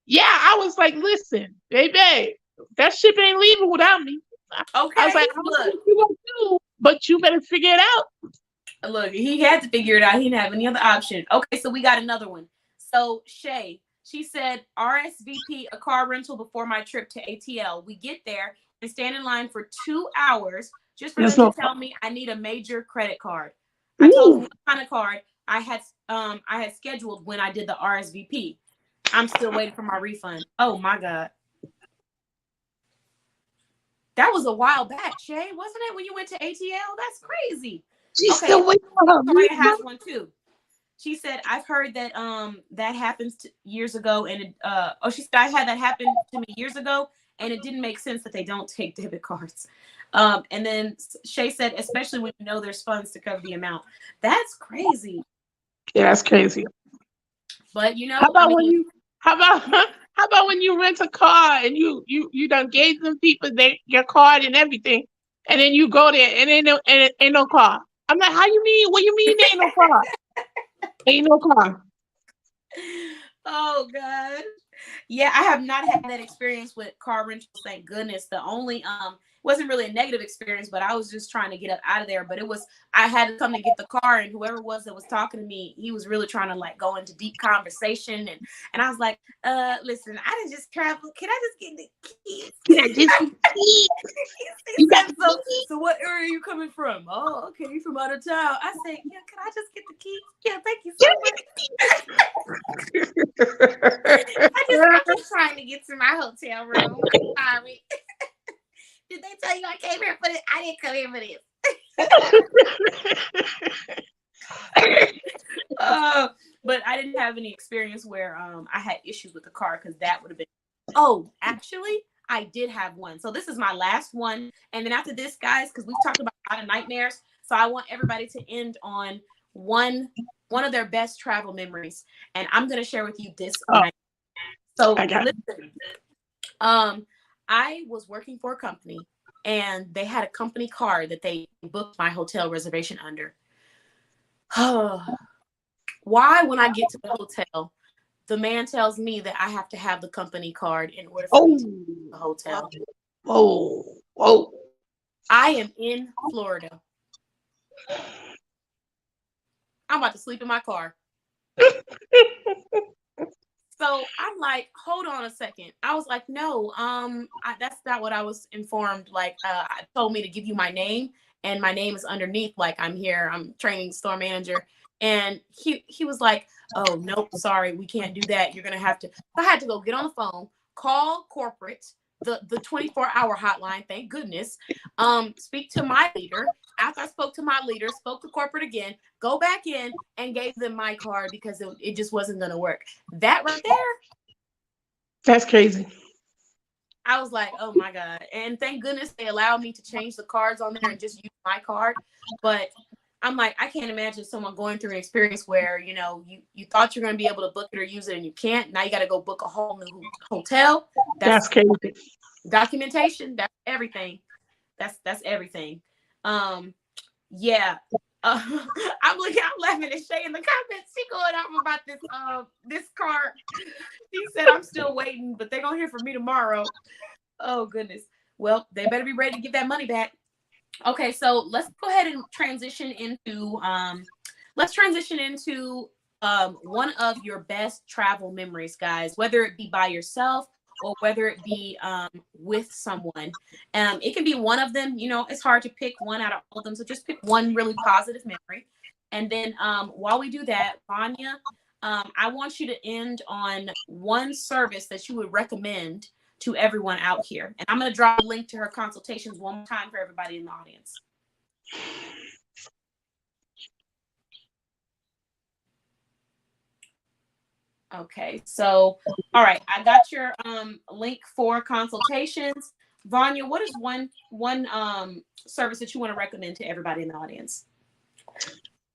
B: yeah, I was like, listen, baby, that ship ain't leaving without me. I was
A: Okay,
B: like, I don't know
A: look,
B: what you gonna do, but you better figure it out.
A: look, he had to figure it out. He didn't have any other option. Okay, so we got another one. So Shay, she said RSVP a car rental before my trip to ATL. We get there and stand in line for 2 hours just for
B: There's
A: them to
B: no
A: tell me I need a major credit card. I told them
B: Ooh,
A: what kind of card I had scheduled when I did the RSVP. I'm still waiting for my refund. Oh my God. That was a while back, Shay, wasn't it? When you went to ATL? That's crazy.
B: she's
A: Okay,
B: still waiting for her
A: Victoria has
B: refund.
A: one too. She said, I've heard that that happens years ago, and she said I had that happen to me years ago, and it didn't make sense that they don't take debit cards. And then Shay said, especially when you know there's funds to cover the amount. That's crazy.
B: Yeah, that's crazy.
A: But
B: How
A: I
B: about when
A: mean,
B: you how about how about when you rent a car and you done gave them people your card and everything, and then you go there and ain't no car. I'm like, how you mean? What you mean there ain't no car? Ain't no car.
A: oh God. Yeah, I have not had that experience with car rentals, thank goodness. The only wasn't really a negative experience, but I was just trying to get up out of there. But it was I had to come to get the car, and whoever it was that was talking to me, he was really trying to like go into deep conversation, and I was like, listen, I didn't just travel. Can I just get the keys?
B: Yeah, just you
A: He
B: got
A: said, so what area are you coming from? Oh, okay, you from out of town. I said, yeah, can I just get the keys? Yeah, thank you so much. I'm just trying to get to my hotel room. I'm sorry. Did they tell you I came here for this? I didn't come here for this. But I didn't have any experience where I had issues with the car because that would have been. Oh, actually, I did have one. So this is my last one, and then after this, guys, because we've talked about a lot of nightmares, so I want everybody to end on one of their best travel memories, and I'm gonna share with you this
B: Oh,
A: night. So
B: I got it.
A: listen, I was working for a company, and they had a company card that they booked my hotel reservation under. Why, when I get to the hotel, the man tells me that I have to have the company card in order for me
B: Oh,
A: to the hotel.
B: whoa, whoa.
A: I am in Florida. I'm about to sleep in my car. So I'm like, hold on a second. I was like, no, that's not what I was informed. Like, I told me to give you my name, and my name is underneath. Like, I'm here. I'm training store manager, and he was like, oh nope, sorry, we can't do that. You're gonna have to. So I had to go get on the phone, call corporate, the 24-hour hotline. Thank goodness. Speak to my leader. After I spoke to my leader, spoke to corporate again, go back in and gave them my card because it just wasn't going to work. That right there,
B: That's crazy.
A: I was like, oh my God. And thank goodness they allowed me to change the cards on there and just use my card. But I'm like, I can't imagine someone going through an experience where, you thought you're going to be able to book it or use it and you can't. Now you got to go book a whole new hotel.
B: That's crazy.
A: Documentation. That's everything. That's everything. Yeah. I'm laughing at Shay in the comments. She going off about this card. She said I'm still waiting, but they're gonna hear from me tomorrow. Oh goodness. Well, they better be ready to get that money back. Okay, so let's go ahead and transition into one of your best travel memories, guys, whether it be by yourself or whether it be with someone. It can be one of them. It's hard to pick one out of all of them. So just pick one really positive memory. And then while we do that, Vania, I want you to end on one service that you would recommend to everyone out here. And I'm going to drop a link to her consultations one more time for everybody in the audience. Okay, so all right, I got your link for consultations. Vania, what is one service that you want to recommend to everybody in the audience?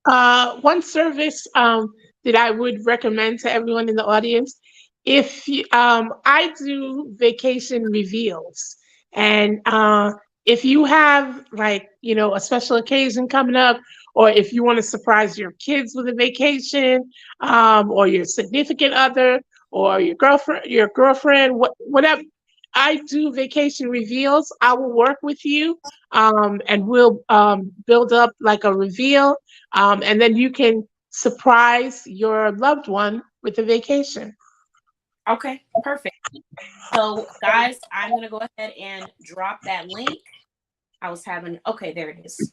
B: One service that I would recommend to everyone in the audience, if I do vacation reveals, and if you have a special occasion coming up, or if you want to surprise your kids with a vacation, or your significant other, or your girlfriend, whatever. I do vacation reveals. I will work with you, and we'll build up like a reveal, and then you can surprise your loved one with a vacation.
A: Okay, perfect. So guys, I'm going to go ahead and drop that link. Okay, there it is.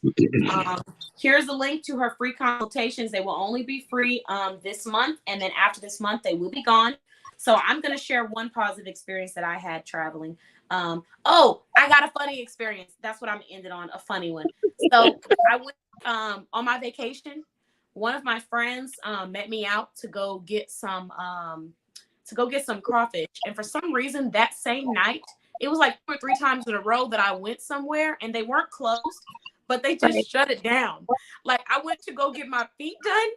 A: Here's the link to her free consultations. They will only be free this month. And then after this month, they will be gone. So I'm going to share one positive experience that I had traveling. I got a funny experience. That's what I'm ending on, a funny one. So I went on my vacation. One of my friends met me out to go get some crawfish. And for some reason that same night, it was like 2 or 3 times in a row that I went somewhere and they weren't closed, but they just shut it down. Like I went to go get my feet done.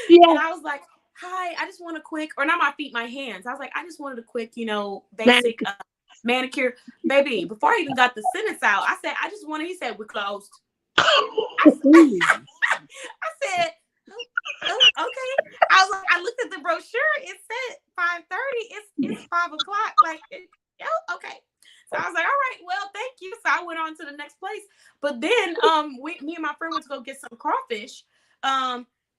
B: Yeah.
A: And I was like, hi, I just want a quick, or not my feet, my hands. I was like, I just wanted a quick, basic manicure. Baby, before I even got the sentence out, I said, he said, we're closed. I said, oh, okay. I was like, I looked at the brochure. It said 5:30. It's 5 o'clock. Like, okay. So I was like, all right, well, thank you. So I went on to the next place. But then me and my friend went to go get some crawfish.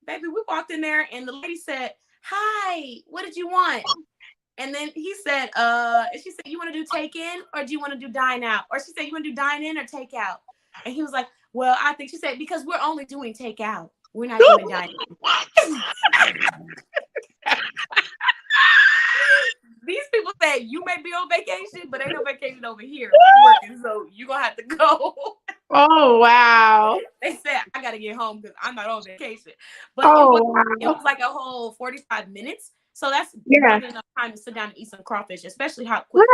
A: Baby, we walked in there and the lady said, hi, what did you want? And then he said, she said, you want to do take in or do you want to do dine out? Or she said, you want to do dine in or take out? And he was like, well, I think she said, because we're only doing take out. We're not doing dine in. These people say you may be on vacation, but ain't no vacation over here. We're working, so you're going to have to go.
B: Oh, wow.
A: They said, I got to get home because I'm not on vacation. But it was like a whole 45 minutes. So that's more than enough time to sit down and eat some crawfish, especially how quick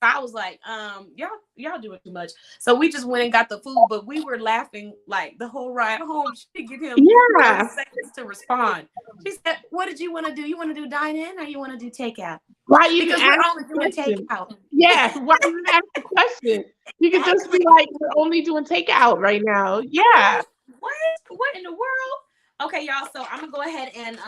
A: I was like, y'all doing too much. So we just went and got the food, but we were laughing like the whole ride home. She give him 30 seconds to respond. She said, what did you want to do? You want to do dine in or you want to do takeout?
B: Why you
A: because we're only doing takeout.
B: Yeah, why you ask the question? You can just be like, we're only doing takeout right now. Yeah.
A: What in the world? Okay, y'all. So I'm gonna go ahead and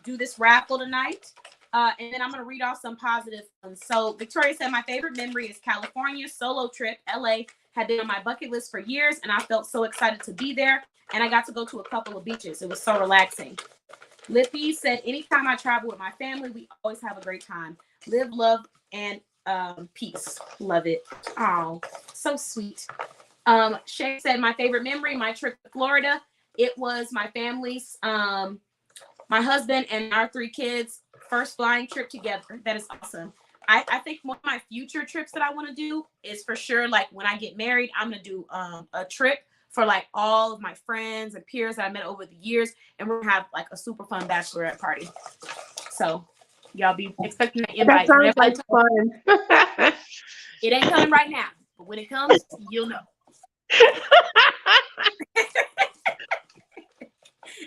A: do this raffle tonight. And then I'm gonna read off some positive ones. So Victoria said my favorite memory is California solo trip. LA had been on my bucket list for years, and I felt so excited to be there. And I got to go to a couple of beaches. It was so relaxing. Lippy said, anytime I travel with my family, we always have a great time. Live, love, and peace. Love it. Oh, so sweet. Shay said, my favorite memory, my trip to Florida. It was my family's, my husband and our 3 kids' first flying trip together. That is awesome. I think one of my future trips that I want to do is for sure, like when I get married, I'm going to do a trip for like all of my friends and peers that I met over the years. And we're going to have like a super fun bachelorette party. So y'all be expecting an invite.
B: That sounds like fun.
A: It ain't coming right now, but when it comes, you'll know.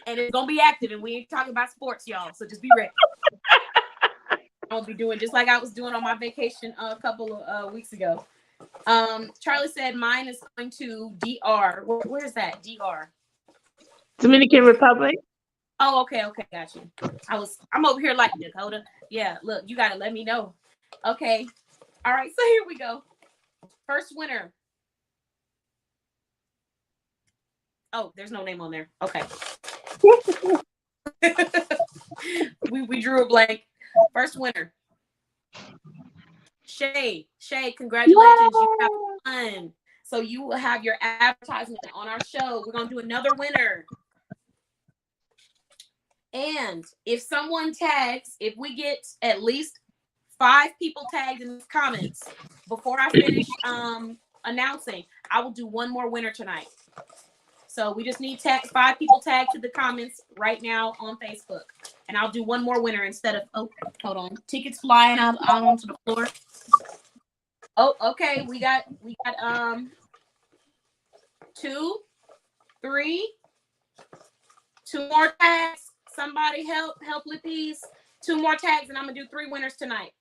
A: And it's gonna be active, and we ain't talking about sports, y'all. So just be ready. I'm gonna be doing just like I was doing on my vacation a couple of weeks ago. Charlie said mine is going to DR. Where's that? DR.
B: Dominican Republic.
A: Oh, okay, got you. I'm over here like Dakota. Yeah, look, you gotta let me know. Okay. All right, so here we go. First winner. Oh, there's no name on there. Okay. we drew a blank. First winner. Shay, congratulations. You have won. So you will have your advertisement on our show. We're gonna do another winner. And if someone tags, if we get at least 5 people tagged in the comments before I finish announcing, I will do one more winner tonight. So we just need 5 people tagged to the comments right now on Facebook. And I'll do one more winner instead of, oh, hold on. Tickets flying out onto the floor. Oh, okay. We got 2, 3, 2 more tags. Somebody help Lippies. 2 more tags, and I'm gonna do 3 winners tonight.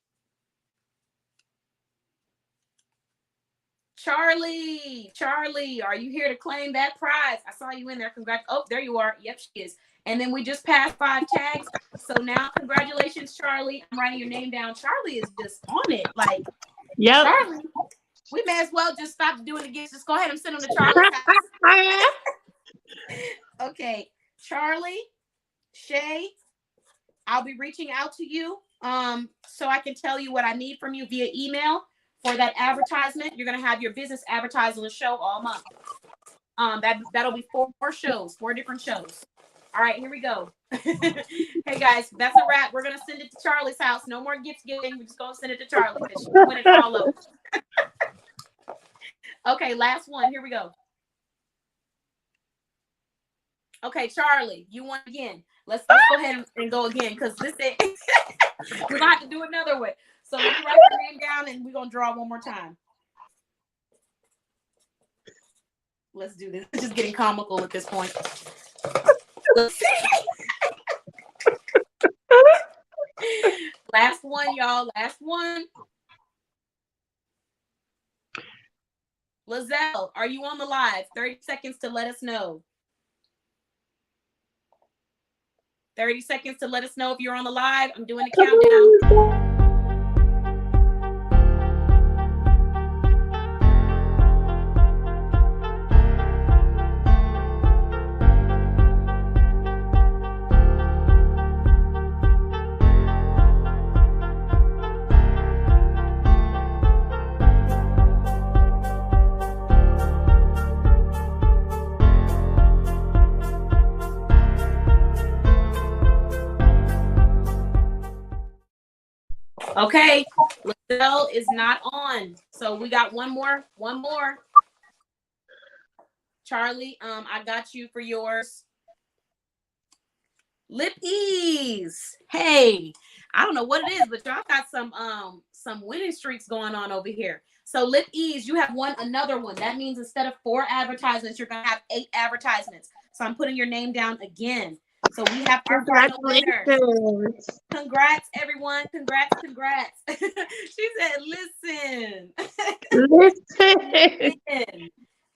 A: Charlie, are you here to claim that prize? I saw you in there. Congrats. Oh, there you are. Yep, she is. And then we just passed 5 tags. So now, congratulations, Charlie. I'm writing your name down. Charlie is just on it. Like,
B: yep.
A: Charlie, we may as well just stop doing it again. Just go ahead and send them to Charlie's house. Okay, Charlie, Shay, I'll be reaching out to you so I can tell you what I need from you via email. For that advertisement, you're going to have your business advertised on the show all month. That'll be 4 shows, 4 different shows. All right, here we go. Hey, guys, that's a wrap. We're going to send it to Charlie's house. No more gift giving. We're just going to send it to Charlie because she's winning all over. Okay, last one. Here we go. Okay, Charlie, you won again. Let's go ahead and go again because this is we're going to have to do another one. So let me write your name down and we're going to draw one more time. Let's do this. It's just getting comical at this point. Let's see. Last one, y'all. Last one. Lizelle, are you on the live? 30 seconds to let us know. 30 seconds to let us know if you're on the live. I'm doing the countdown. Okay, Lizelle is not on. So we got one more. Charlie, I got you for yours. Lippies. Hey, I don't know what it is, but y'all got some winning streaks going on over here. So Lippies, you have won another one. That means instead of 4 advertisements, you're gonna have 8 advertisements. So I'm putting your name down again. So we have our final winner. Congrats, everyone. Congrats. She said, listen.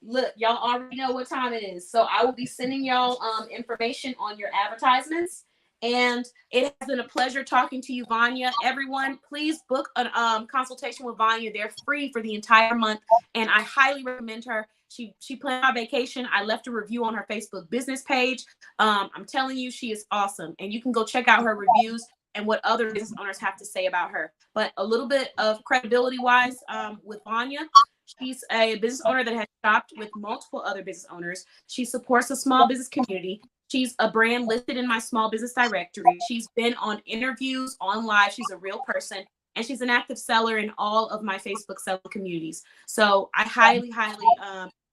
A: look, y'all already know what time it is. So I will be sending y'all information on your advertisements. And it has been a pleasure talking to you, Vania. Everyone, please book a consultation with Vania. They're free for the entire month, and I highly recommend her. She planned my vacation. I left a review on her Facebook business page. I'm telling you, she is awesome, and you can go check out her reviews and what other business owners have to say about her. But a little bit of credibility wise, with Vania, she's a business owner that has shopped with multiple other business owners. She supports the small business community. She's a brand listed in my small business directory. She's been on interviews, on live. She's a real person. And she's an active seller in all of my Facebook seller communities. So I highly, highly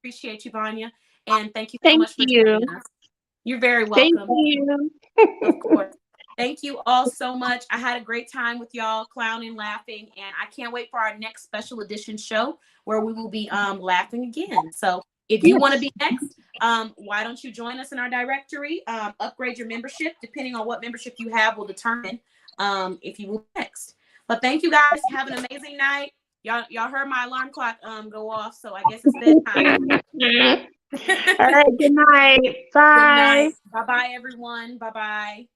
A: appreciate you, Vania. And thank you so much for joining us. You're very welcome.
B: Thank you.
A: Of course. Thank you all so much. I had a great time with y'all, clowning, laughing, and I can't wait for our next special edition show where we will be laughing again. So if you want to be next, why don't you join us in our directory? Upgrade your membership. Depending on what membership you have will determine if you will be next. But thank you guys. Have an amazing night. Y'all heard my alarm clock go off, so I guess it's bedtime.
B: All right, good night. Bye.
A: Good night. Bye-bye, everyone. Bye-bye.